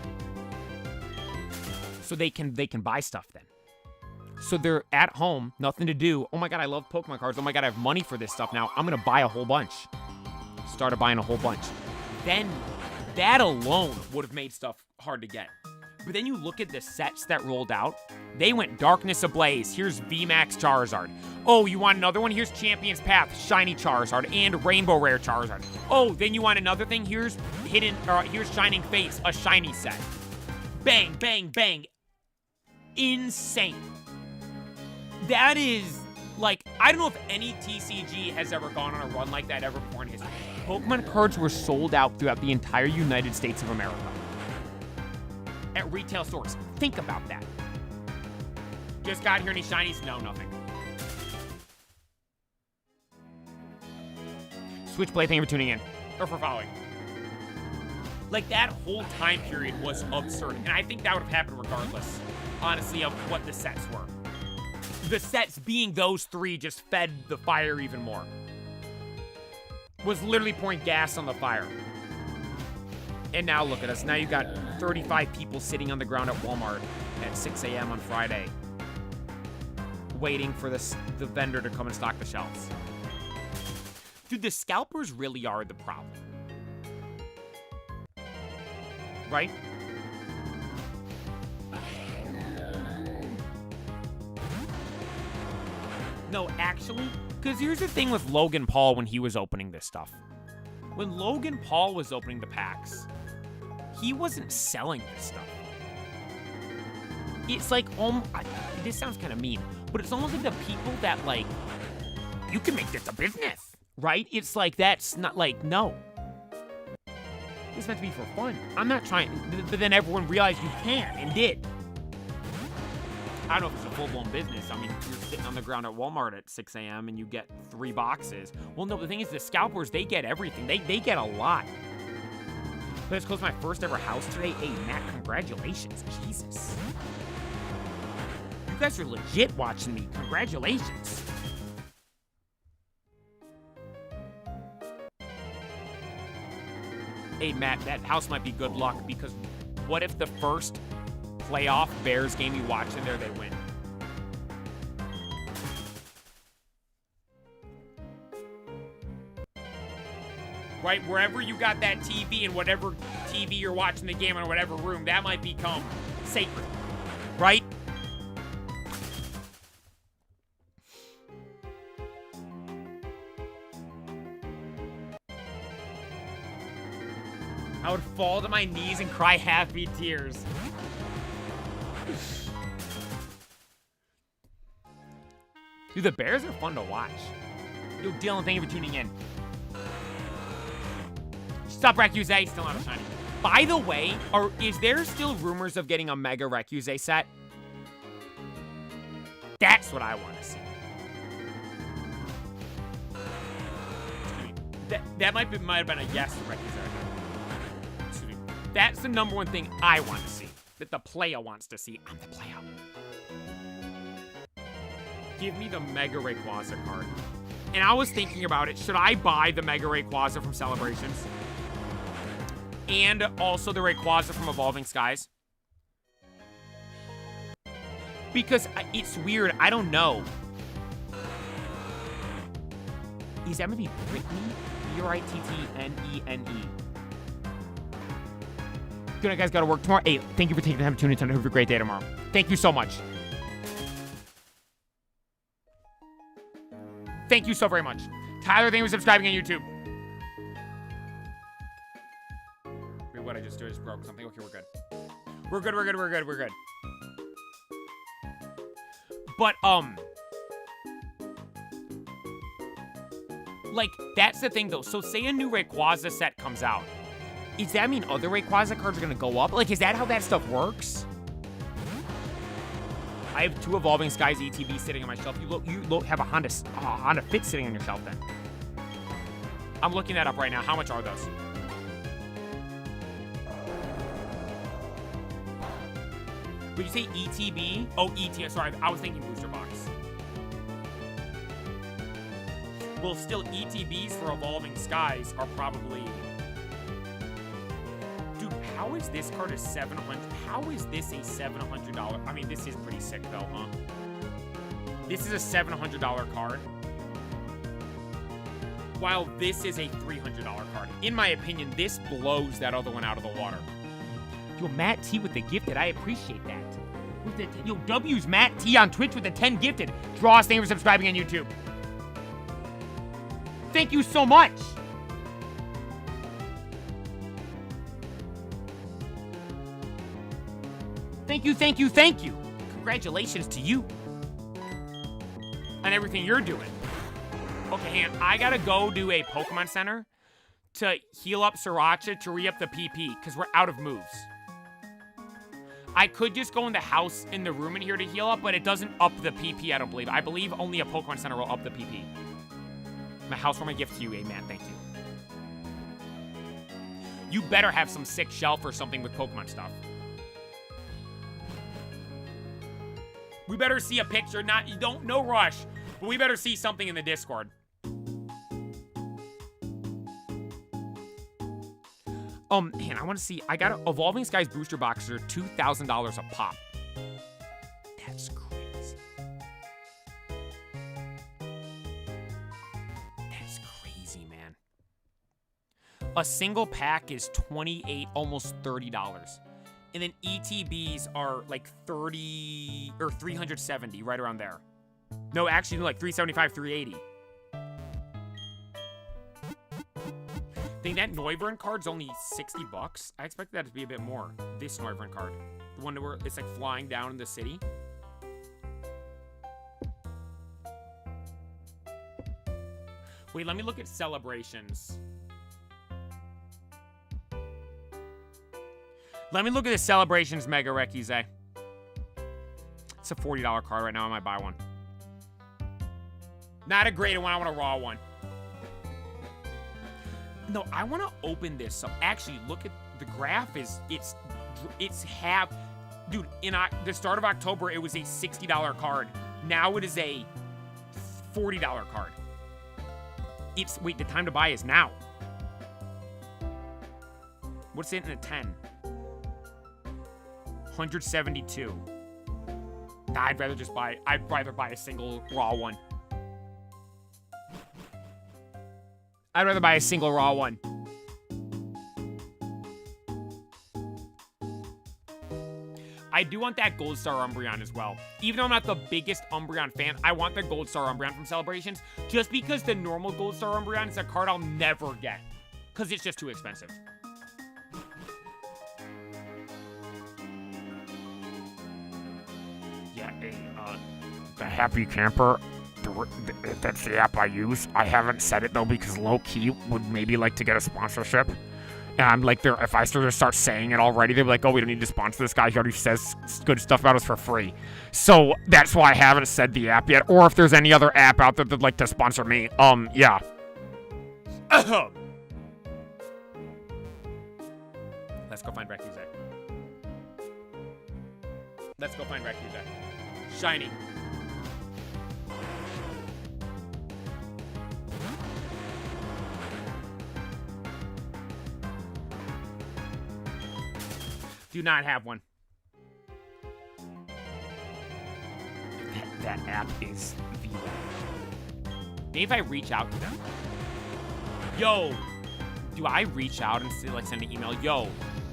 So they can buy stuff then. So they're at home, nothing to do. Oh my God, I love Pokemon cards. Oh my God, I have money for this stuff now. I'm gonna buy a whole bunch. Started buying a whole bunch. Then that alone would have made stuff hard to get. But then you look at the sets that rolled out. They went Darkness Ablaze. Here's VMAX Charizard. Oh, you want another one? Here's Champion's Path, Shiny Charizard, and Rainbow Rare Charizard. Oh, then you want another thing? Here's here's Shining Fates, a shiny set. Bang, bang, bang. Insane. That is, like, I don't know if any TCG has ever gone on a run like that ever before in history. Pokemon cards were sold out throughout the entire United States of America. At retail stores. Think about that. Just got here any shinies? No, nothing. Switchblade, thank you for tuning in. Or for following. Like, that whole time period was absurd. And I think that would have happened regardless, honestly, of what the sets were. The sets being those three just fed the fire even more. Was literally pouring gas on the fire. And now look at us. Now you got 35 people sitting on the ground at Walmart at 6 a.m. on Friday, waiting for the vendor to come and stock the shelves. Dude, the scalpers really are the problem. Right? No, actually, because here's the thing with Logan Paul when he was opening this stuff. When Logan Paul was opening the packs, he wasn't selling this stuff. It's like, this sounds kind of mean, but it's almost like the people that, like, you can make this a business, right? It's like, that's not, like, no. It's meant to be for fun. I'm not trying, but then everyone realized you can and did. I don't know if it's a full-blown business. I mean, you're sitting on the ground at Walmart at 6 a.m. and you get 3 boxes. Well, no, the thing is, the scalpers, they get everything. They get a lot. But it's close to my first ever house today. Hey, Matt, congratulations. Jesus. You guys are legit watching me. Congratulations. Hey, Matt, that house might be good luck because what if the first playoff Bears game you watch in there, they win? Right, wherever you got that TV and whatever TV you're watching the game in or whatever room, that might become sacred, right? I would fall to my knees and cry happy tears. Dude, the Bears are fun to watch. Yo, Dylan, thank you for tuning in. Stop Recuse, still not a shiny. By the way, is there still rumors of getting a Mega Recuse set? That's what I want to see. That might have been a yes to Recuse. Excuse me. That's the number one thing I want to see. That the player wants to see. I'm the player. Give me the Mega Rayquaza card. And I was thinking about it. Should I buy the Mega Rayquaza from Celebrations? And also the Rayquaza from Evolving Skies? Because it's weird. I don't know. Is that going to be Brittany? B-R-I-T-T-N-E-N-E. Good night, guys. Got to work tomorrow. Hey, thank you for taking the time to tune in. Have a great day tomorrow. Thank you so much. Thank you so very much. Tyler, thank you for subscribing on YouTube. Wait, what I just did, I just broke something. Okay, we're good. We're good, we're good, we're good, we're good. But, like, that's the thing, though. So, say a new Rayquaza set comes out. Does that mean other Rayquaza cards are going to go up? Like, is that how that stuff works? I have 2 Evolving Skies ETB sitting on my shelf. You have a Honda Fit sitting on your shelf, then. I'm looking that up right now. How much are those? Would you say ETB? Oh, ET. Sorry, I was thinking booster box. Well, still, ETBs for Evolving Skies are probably... Dude, how is this card a $700? How is this a $700? I mean, this is pretty sick, though, huh? This is a $700 card. While this is a $300 card. In my opinion, this blows that other one out of the water. Yo, Matt T with the gifted. I appreciate that. Yo, W's Matt T on Twitch with the 10 gifted. Draw, thank you for subscribing on YouTube. Thank you so much. Thank you, thank you, thank you. Congratulations to you. On everything you're doing. Okay, hang on. I gotta go do a Pokemon Center to heal up Sriracha to re-up the PP, because we're out of moves. I could just go in the house, in the room in here to heal up, but it doesn't up the PP, I don't believe. I believe only a Pokemon Center will up the PP. My house for my gift to you, man. Thank you. You better have some sick shelf or something with Pokemon stuff. We better see a picture, no rush, but we better see something in the Discord. Man, I want to see, I got Evolving Skies booster boxes are $2,000 a pop. That's crazy. That's crazy, man. A single pack is $28, almost $30. And then ETBs are like 30 or 370, right around there. No, actually, like 375, 380. I think that Noivern card's only $60. I expected that to be a bit more. This Noivern card. The one where it's like flying down in the city. Wait, let me look at celebrations. Let me look at the Celebrations Mega Rekize. It's a $40 card right now. I might buy one. Not a graded one. I want a raw one. No, I want to open this. So actually, look at the graph. It's half. Dude, in the start of October, it was a $60 card. Now it is a $40 card. Wait, the time to buy is now. What's it in a 10? 172. I'd rather buy a single raw one. I'd rather buy a single raw one. I do want that Gold Star Umbreon as well. Even though I'm not the biggest Umbreon fan, I want the Gold Star Umbreon from Celebrations, just because the normal Gold Star Umbreon is a card I'll never get, because it's just too expensive. Yeah, the Happy Camper, that's the app I use. I haven't said it though because low-key would maybe like to get a sponsorship. And I'm like, if I start saying it already, they'll be like, oh, we don't need to sponsor this guy. He already says good stuff about us for free. So that's why I haven't said the app yet. Or if there's any other app out there that'd like to sponsor me, yeah. Let's go find Rekize. Let's go find Rekize. Shiny. Do not have one. That app is the... Maybe if I reach out to them? Yo! Do I reach out and say, like, send an email? Yo,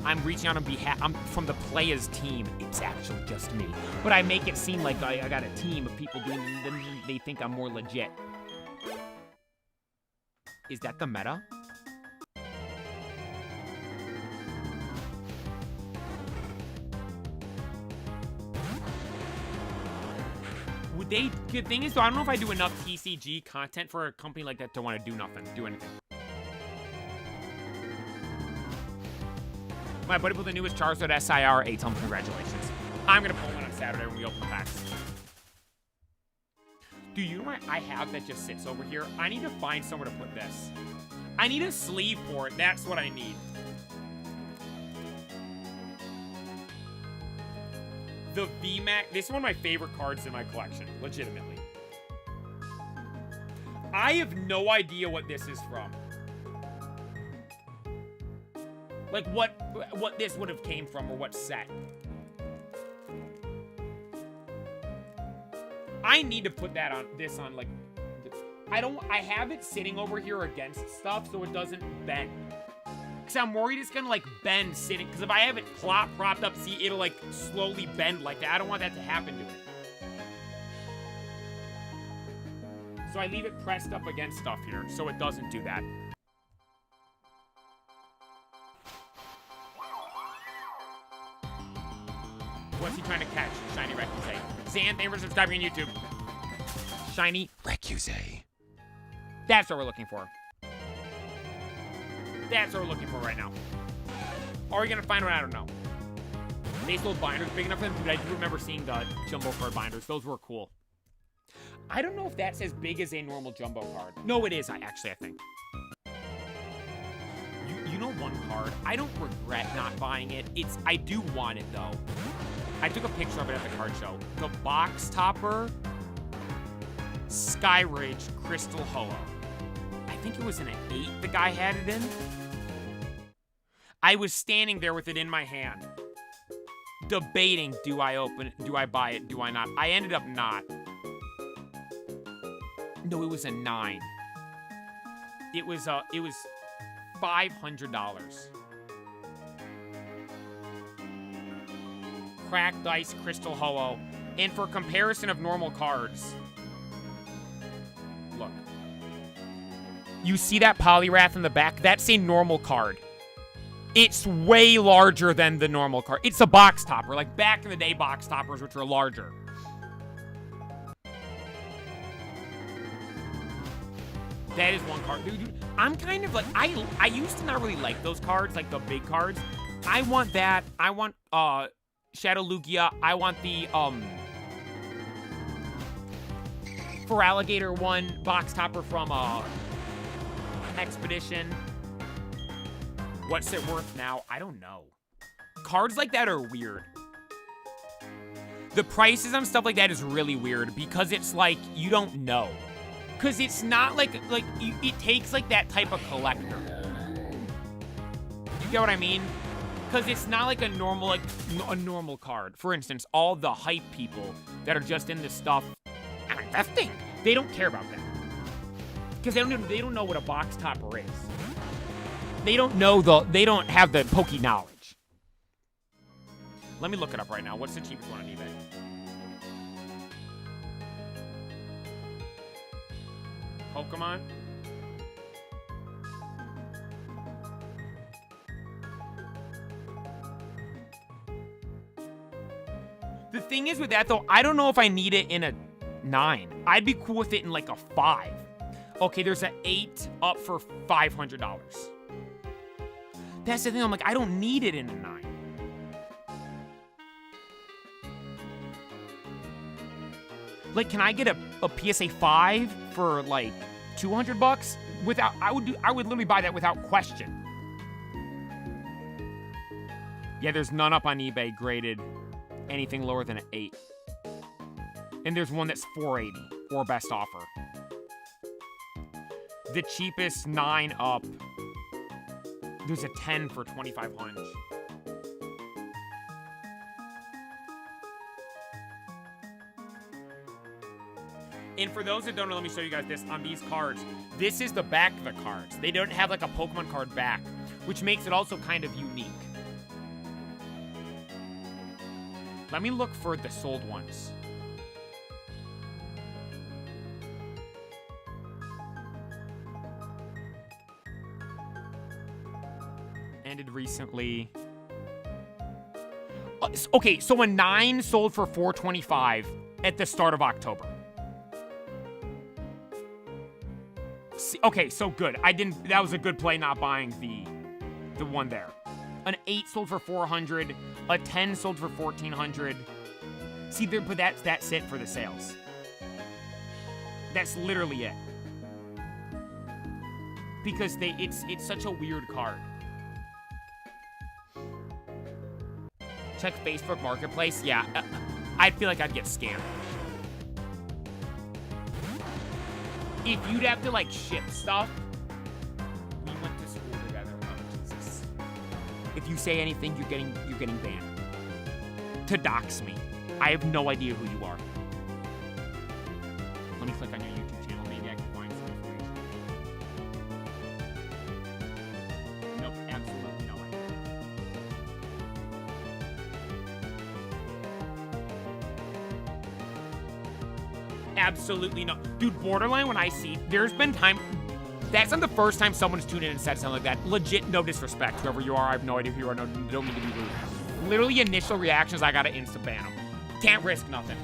I'm reaching out on behalf... I'm from the players team. It's actually just me. But I make it seem like I got a team of people doing it, and then they think I'm more legit. Is that the meta? The thing is, though, I don't know if I do enough TCG content for a company like that to want to do anything. My buddy put the newest Charizard SIR. Hey, tell him congratulations. I'm going to pull one on Saturday when we open the packs. Do you know what I have that just sits over here? I need to find somewhere to put this. I need a sleeve for it. That's what I need. The VMAX, this is one of my favorite cards in my collection, legitimately. I have no idea what this is from. Like what this would have came from or what set. I need to put that on, like, I have it sitting over here against stuff so it doesn't bend. Because I'm worried it's gonna, like, bend sitting. Because if I have it propped up, see, it'll, like, slowly bend like that. I don't want that to happen to it. So I leave it pressed up against stuff here, so it doesn't do that. What's he trying to catch? Shiny Rekize. Zan, thank you for subscribing on YouTube. Shiny Rekize. That's what we're looking for. That's what we're looking for right now. Are we gonna find one? I don't know. They sold binders big enough for them, but I do remember seeing the jumbo card binders. Those were cool. I don't know if that's as big as a normal jumbo card. No, it is. I think. you know one card? I don't regret not buying it. I do want it, though. I took a picture of it at the card show. The Box Topper Skyridge Crystal Holo. I think it was in an 8 the guy had it in. I was standing there with it in my hand, debating, do I open it, do I buy it, do I not? I ended up not. No, it was a 9. It was $500. Cracked Ice Crystal Holo. And for comparison of normal cards, look. You see that Poliwrath in the back? That's a normal card. It's way larger than the normal card. It's a box topper, like back in the day box toppers, which were larger. That is one card. Dude, I'm kind of like, I used to not really like those cards, like the big cards. I want that. I want Shadow Lugia. I want the for Alligator one box topper from Expedition. What's it worth now? I don't know. Cards like that are weird. The prices on stuff like that is really weird because it's like you don't know. Because it's not like it takes like that type of collector. You get what I mean? Because it's not like a normal card. For instance, all the hype people that are just in this stuff, I'm investing. They don't care about that. Because they don't know what a box topper is. They don't have the Poke knowledge. Let me look it up right now. What's the cheapest one on eBay? Pokemon? The thing is with that though, I don't know if I need it in a 9. I'd be cool with it in like a 5. Okay, there's an 8 up for $500. That's the thing, I'm like, I don't need it in a 9. Like, can I get a PSA 5 for like $200? Without, I would literally buy that without question. Yeah, there's none up on eBay graded anything lower than an 8. And there's one that's $480 or best offer. The cheapest 9 up, there's a 10 for $2,500. And for those that don't know, let me show you guys this on these cards. This is the back of the cards. They don't have like a Pokemon card back, which makes it also kind of unique. Let me look for the sold ones. Ended recently. Okay, so a 9 sold for $425 at the start of October. Okay, so good. That was a good play not buying the one there. An 8 sold for $400. A 10 sold for $1,400. See, but that's it for the sales. That's literally it. Because it's such a weird card. Check Facebook Marketplace. Yeah, I feel like I'd get scammed. If you'd have to like ship stuff, we went to school together. Oh Jesus! If you say anything, you're getting banned. To dox me, I have no idea who you are. Let me click on your YouTube channel. Maybe I can find some information. Nope, absolutely no idea. Absolutely no. Dude, borderline when I see, there's been time, that's not the first time someone's tuned in and said something like that. Legit, no disrespect. Whoever you are, I have no idea who you are. No, don't mean to be rude. Literally initial reactions, I gotta insta ban them. Can't risk nothing.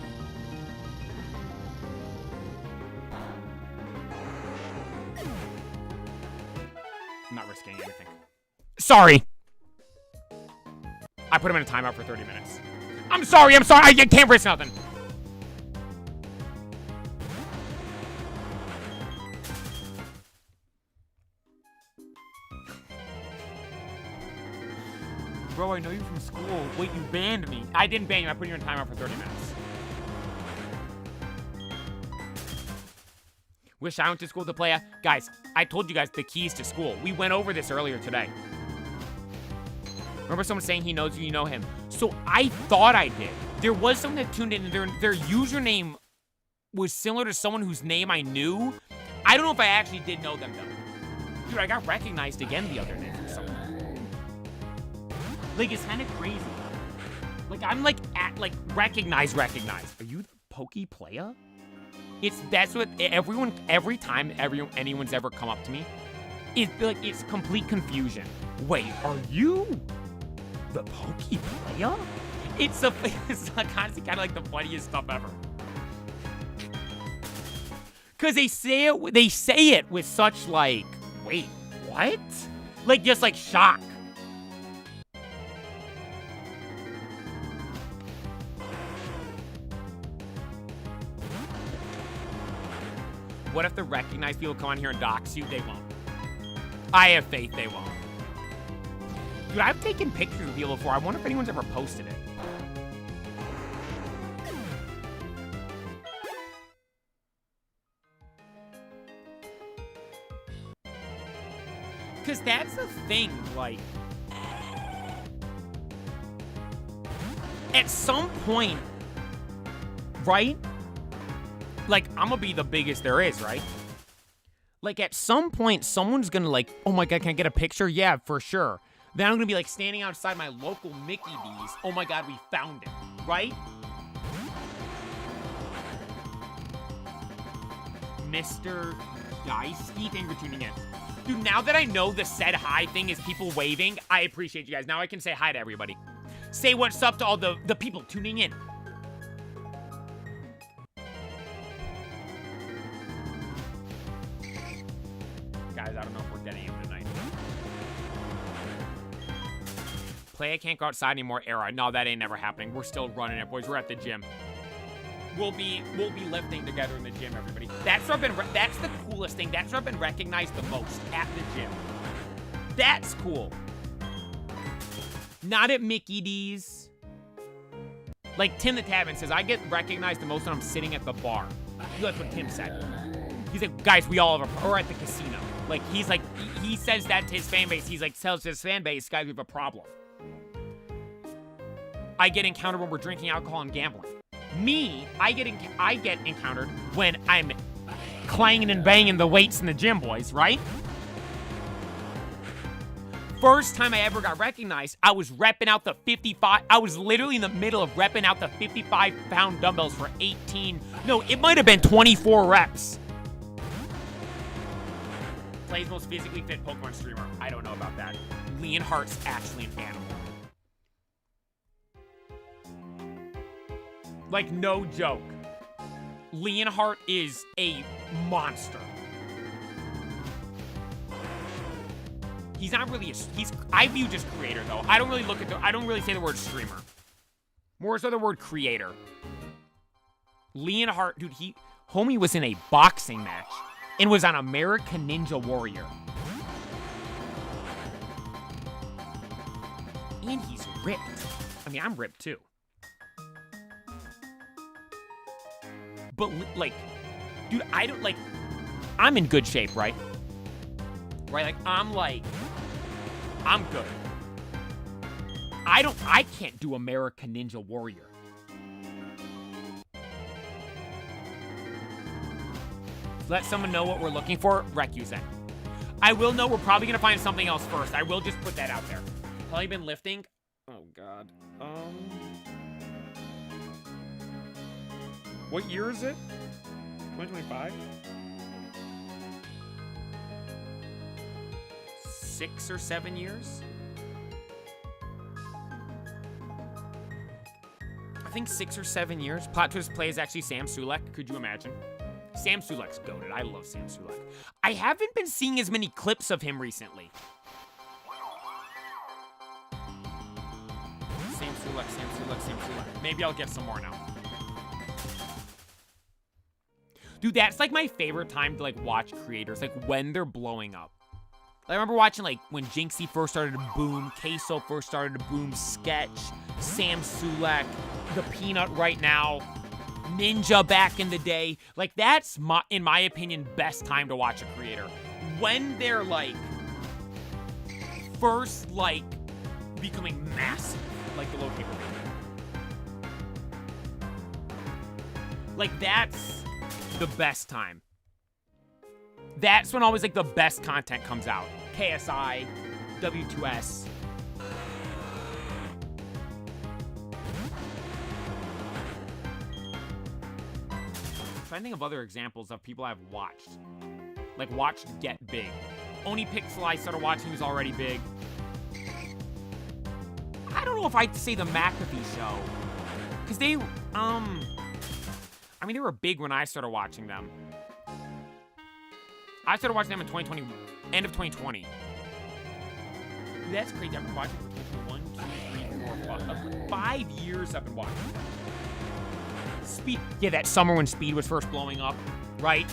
I'm not risking anything. Sorry. I put him in a timeout for 30 minutes. I'm sorry. I can't risk nothing. Bro, I know you from school. Wait, you banned me. I didn't ban you. I put you in timeout for 30 minutes. Wish I went to school to play. Guys, I told you guys the keys to school. We went over this earlier today. Remember someone saying he knows you know him. So I thought I did. There was someone that tuned in and their username was similar to someone whose name I knew. I don't know if I actually did know them though. Dude, I got recognized again the other day from someone. Like, it's kind of crazy. Like, I'm like, recognize. Are you the Pokey player? That's what every time anyone's ever come up to me, it's complete confusion. Wait, are you the Pokey player? It's honestly kind of like the funniest stuff ever. Cause they say it with such like, wait, what? Like just like shock. What if the recognized people come on here and dox you? They won't. I have faith they won't. Dude, I've taken pictures of people before. I wonder if anyone's ever posted it. Because that's the thing, like... At some point, right? Like, I'm gonna be the biggest there is, right? Like, at some point, someone's gonna like, oh my god, can I get a picture? Yeah, for sure. Then I'm gonna be like standing outside my local Mickey D's. Oh my god, we found it, right? Mr. Dicey, thank you for tuning in. Dude, now that I know the said hi thing is people waving, I appreciate you guys. Now I can say hi to everybody. Say what's up to all the people tuning in. Guys, I don't know if we're getting him tonight. Play I can't go outside anymore era. No, that ain't never happening. We're still running it, boys. We're at the gym. We'll be lifting together in the gym, everybody. That's the coolest thing. That's where I've been recognized the most, at the gym. That's cool. Not at Mickey D's. Like Tim the Tavern says, I get recognized the most when I'm sitting at the bar. That's what Tim said. He's like, guys, we all have or at the casino. Like, he's like, he says that to his fan base. He's like, tells his fan base, guys, we have a problem. I get encountered when we're drinking alcohol and gambling. Me, I get encountered when I'm clanging and banging the weights in the gym, boys, right? First time I ever got recognized, I was repping out the 55. I was literally in the middle of repping out the 55-pound dumbbells for 18. No, it might have been 24 reps. Plays most physically fit Pokemon streamer. I don't know about that. Leonhardt's actually an animal. Like, no joke. Leonhardt is a monster. He's not really I view just creator, though. I don't really say the word streamer. More so the word creator. Leonhardt, dude, homie was in a boxing match and was on American Ninja Warrior. And he's ripped. I mean, I'm ripped, too. But, like, dude, I'm in good shape, right? Right? Like, I'm good. I can't do American Ninja Warrior. Let someone know what we're looking for. Recusing. I will know we're probably going to find something else first. I will just put that out there. Probably been lifting. Oh, God. What year is it? 2025? 6 or 7 years? I think 6 or 7 years. Plot twist play is actually Sam Sulek. Could you imagine? Sam Sulek's goated. I love Sam Sulek. I haven't been seeing as many clips of him recently. Sam Sulek. Maybe I'll get some more now. Dude, that's like my favorite time to like watch creators, like when they're blowing up. I remember watching, like, when Jinxie first started to boom, Queso first started to boom, Sketch, Sam Sulek, The Peanut right now, Ninja back in the day. Like, that's, in my opinion, best time to watch a creator. When they're, like, first, like, becoming massive, like the low paper baby. Like, that's the best time. That's when always, like, the best content comes out. KSI, W2S. Trying to think of other examples of people I've watched. Like, watched get big. Oni Pixel I started watching, who's already big. I don't know if I'd say the McAfee show. Because they, I mean, they were big when I started watching them. I started watching them in 2020, end of 2020. Dude, that's crazy. I've been watching for 1, 2, 3, 4, 5 years I've been watching them. Speed, yeah, that summer when Speed was first blowing up, right?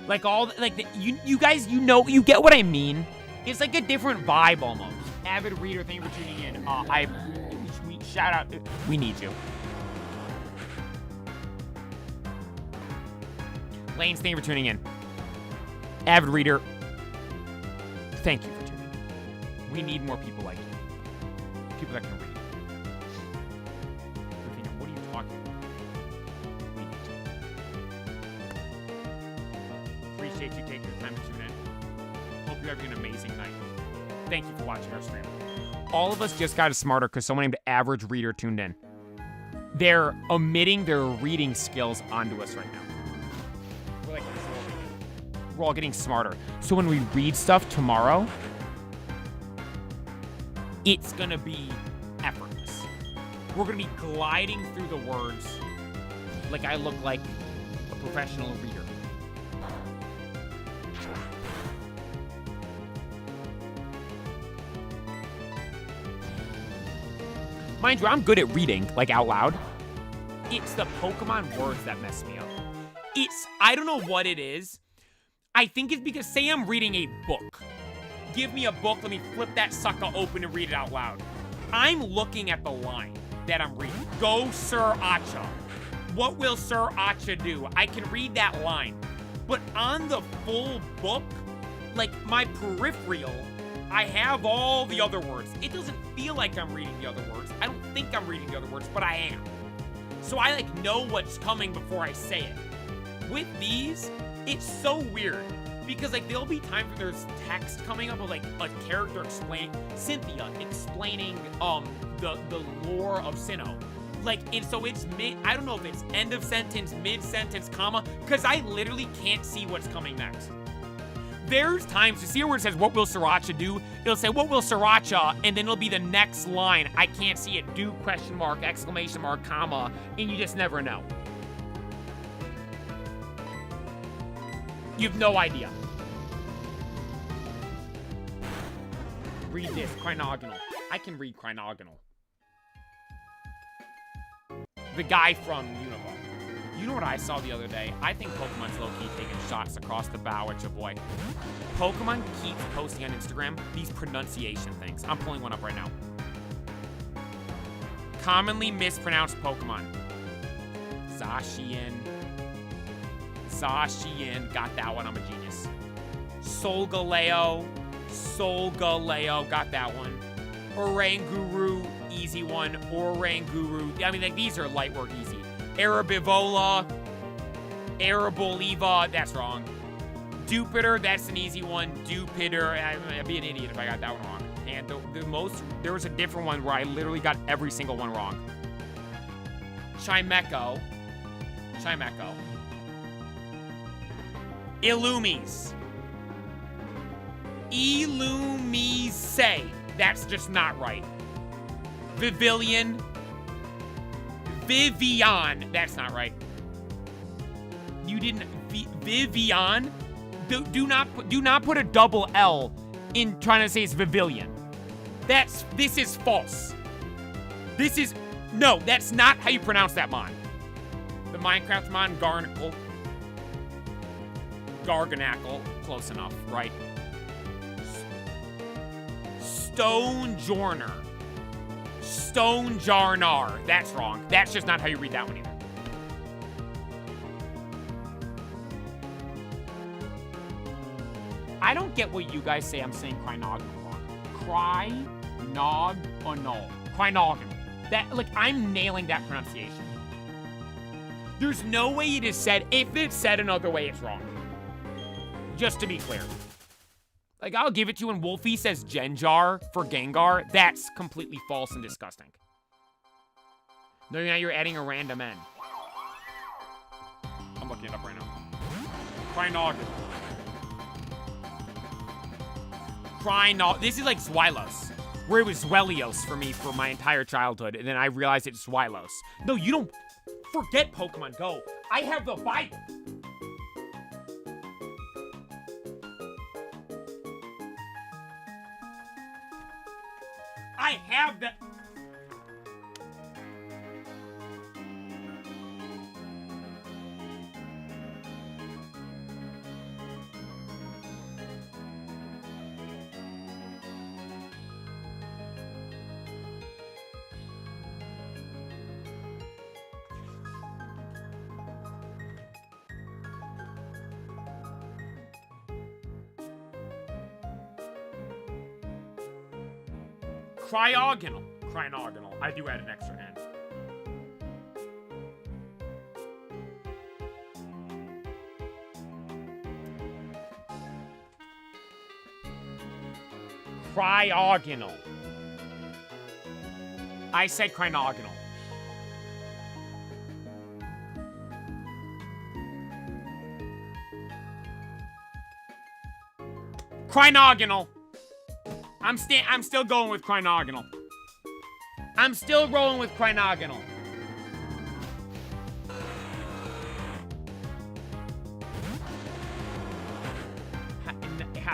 Like you guys, you get what I mean. It's like a different vibe almost. Avid reader, thank you for tuning in. We shout out, we need you. Lanes, thank you for tuning in. Avid reader, thank you for tuning in. We need more people like you. People that can read. What are you talking about? We need you. Appreciate you taking the time to tune in. Hope you're having an amazing night. Thank you for watching our stream. All of us just got smarter because someone named Average Reader tuned in. They're omitting their reading skills onto us right now. We're all getting smarter. So when we read stuff tomorrow, it's gonna be effortless. We're gonna be gliding through the words like I look like a professional reader. Mind you, I'm good at reading, like out loud. It's the Pokemon words that mess me up. I don't know what it is. I think it's because, say I'm reading a book. Give me a book, let me flip that sucker open and read it out loud. I'm looking at the line that I'm reading. Go, Sir Acha. What will Sir Acha do? I can read that line. But on the full book, like my peripheral, I have all the other words. It doesn't feel like I'm reading the other words. I don't think I'm reading the other words, but I am. So I like know what's coming before I say it. With these, it's so weird because like there'll be times when there's text coming up of like a character explaining Cynthia explaining the lore of Sinnoh. Like, and so it's I don't know if it's end of sentence, mid sentence, comma, because I literally can't see what's coming next. There's times, you see where it says, what will Sriracha do? It'll say, what will Sriracha? And then it'll be the next line. I can't see it. Do, question mark, exclamation mark, comma, and you just never know. You have no idea. Read this, Chronogonal. I can read Chronogonal. The guy from Unova. You know what I saw the other day? I think Pokemon's low-key taking shots across the bow at your boy. Pokemon keeps posting on Instagram these pronunciation things. I'm pulling one up right now. Commonly mispronounced Pokemon. Zacian. Got that one. I'm a genius. Solgaleo. Got that one. Oranguru. Easy one. Oranguru. I mean, like, these are light work easy. Arabivola, Araboliva, that's wrong. Dupitor, that's an easy one. Dupitor, I'd be an idiot if I got that one wrong. And there was a different one where I literally got every single one wrong. Chimecho. Illumise. Illumise, that's just not right. Vivian, that's not right. You didn't, Vivian? Do not put a double L in trying to say it's Vivillon. This is false. No, that's not how you pronounce that mon. The Minecraft mon, Garnacle. Garganackle. Close enough, right? Stonejourner. Stonejarnar. That's wrong. That's just not how you read that one either. I don't get what you guys say I'm saying Crynogonal wrong. Crynogonal. Crynogonal. That, like, I'm nailing that pronunciation. There's no way it is said. If it's said another way, it's wrong. Just to be clear. Like, I'll give it to you when Wolfie says Genjar for Gengar. That's completely false and disgusting. No, now you're adding a random N. I'm looking it up right now. Crynog. This is like Zweilous, where it was Zwelios for me for my entire childhood, and then I realized it's Zweilous. No, you don't. Forget Pokemon Go. I have the Bible. I have the... Cryogonal. Cryogonal. I do add an extra N. Cryogonal. I said cryogonal. Cryogonal. I'm still going with Crynogonal. I'm still rolling with Crynogonal.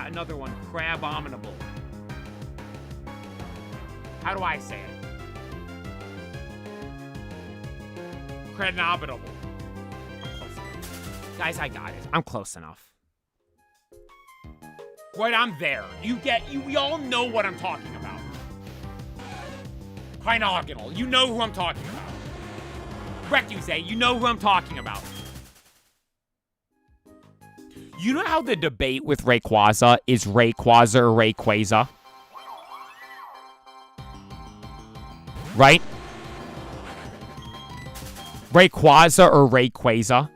Another one, Crabominable. How do I say it? Crabominable. Guys, I got it. I'm close enough. Right, I'm there. We all know what I'm talking about. Crynogonal, you know who I'm talking about. Recuse, you know who I'm talking about. You know how the debate with Rayquaza is Rayquaza or Rayquaza? Right? Rayquaza or Rayquaza?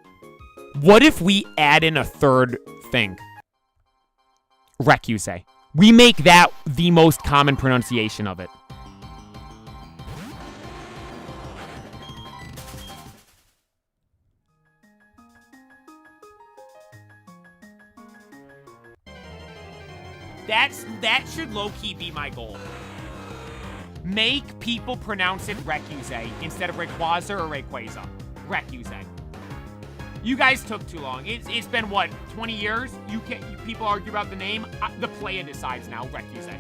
What if we add in a third thing? Recuse. We make that the most common pronunciation of it. That should low-key be my goal. Make people pronounce it Recuse instead of Rayquaza or Rayquaza. Recuse. You guys took too long. It's been, what, 20 years? People argue about the name? The player decides now, Recuse.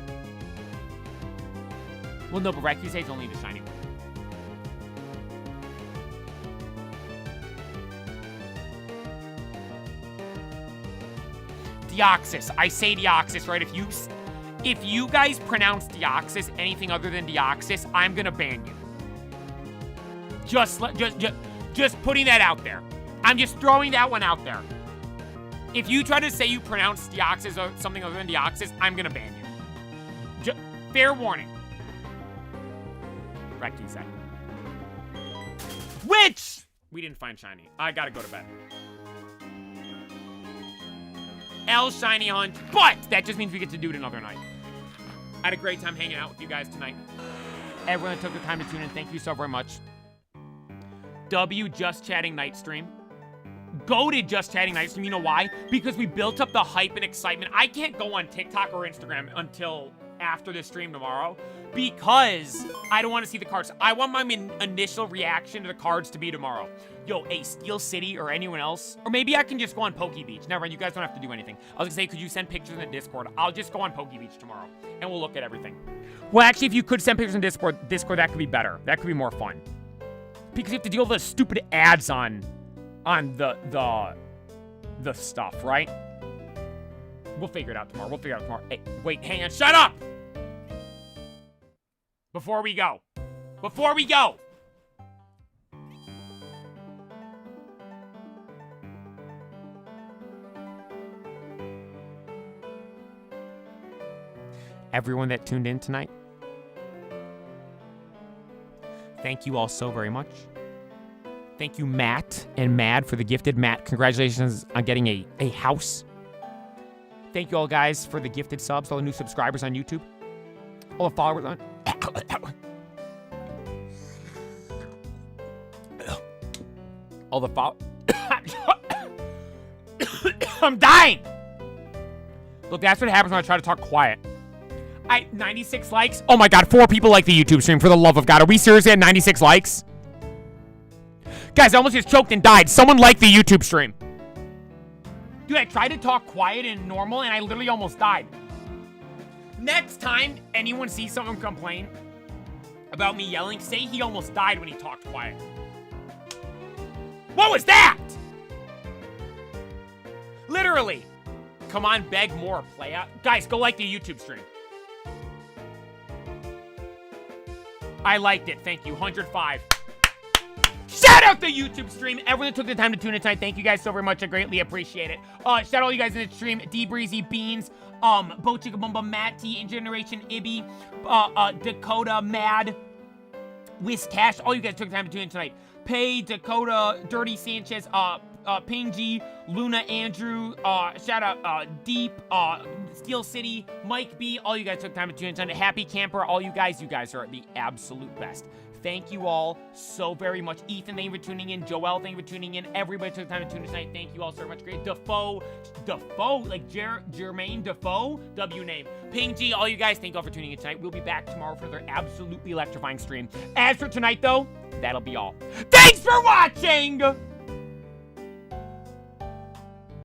Well, no, but Recuse is only the shiny one. Deoxys. I say Deoxys, right? If you guys pronounce Deoxys anything other than Deoxys, I'm gonna ban you. Just putting that out there. I'm just throwing that one out there. If you try to say you pronounce Deoxys or something other than Deoxys, I'm gonna ban you. Fair warning. Recuse. Which we didn't find shiny. I gotta go to bed. L shiny hunt, but that just means we get to do it another night. I had a great time hanging out with you guys tonight. Everyone that took the time to tune in, thank you so very much. W Just Chatting Night Stream. Go to Just Chatting Night Stream. You know why? Because we built up the hype and excitement. I can't go on TikTok or Instagram until after this stream tomorrow because I don't want to see the cards. I want my initial reaction to the cards to be tomorrow. Yo, hey, Steel City or anyone else, or maybe I can just go on Poke Beach. Never mind, you guys don't have to do anything. I was gonna say, could you send pictures in the Discord? I'll just go on Poke Beach tomorrow, and we'll look at everything. Well, actually, if you could send pictures in Discord, that could be better. That could be more fun. Because you have to deal with the stupid ads on the stuff, right? We'll figure it out tomorrow. We'll figure it out tomorrow. Hey, wait, hang on. Shut up! Before we go. Before we go! Everyone that tuned in tonight, thank you all so very much. Thank you, Matt and Mad, for the gifted. Matt, congratulations on getting a house. Thank you all, guys, for the gifted subs, all the new subscribers on YouTube, all the followers on... all the follow... I'm dying! Look, that's what happens when I try to talk quiet. 96 likes? Oh my god, 4 people like the YouTube stream, for the love of God. Are we seriously at 96 likes? Guys, I almost just choked and died. Someone liked the YouTube stream. Dude, I tried to talk quiet and normal, and I literally almost died. Next time anyone sees someone complain about me yelling, say he almost died when he talked quiet. What was that? Literally. Come on, beg more, play out. Guys, go like the YouTube stream. I liked it. Thank you. 105. Shout out the YouTube stream. Everyone that took the time to tune in tonight. Thank you guys so very much. I greatly appreciate it. Shout out all you guys in the stream. D Breezy, Beans, Bo Chickabumba, Matt T, In Generation, Ibby, Dakota, Mad, Whis Cash. All you guys took the time to tune in tonight. Pay, Dakota, Dirty Sanchez, Ping G, Luna Andrew, shout out Deep, Steel City, Mike B, all you guys took time to tune in tonight. Happy Camper, all you guys are the absolute best. Thank you all so very much. Ethan, thank you for tuning in. Joel, thank you for tuning in. Everybody took time to tune in tonight. Thank you all so much. Great. Defoe, like Jermaine Defoe, W name. Ping G, all you guys, thank you all for tuning in tonight. We'll be back tomorrow for another absolutely electrifying stream. As for tonight, though, that'll be all. Thanks for watching!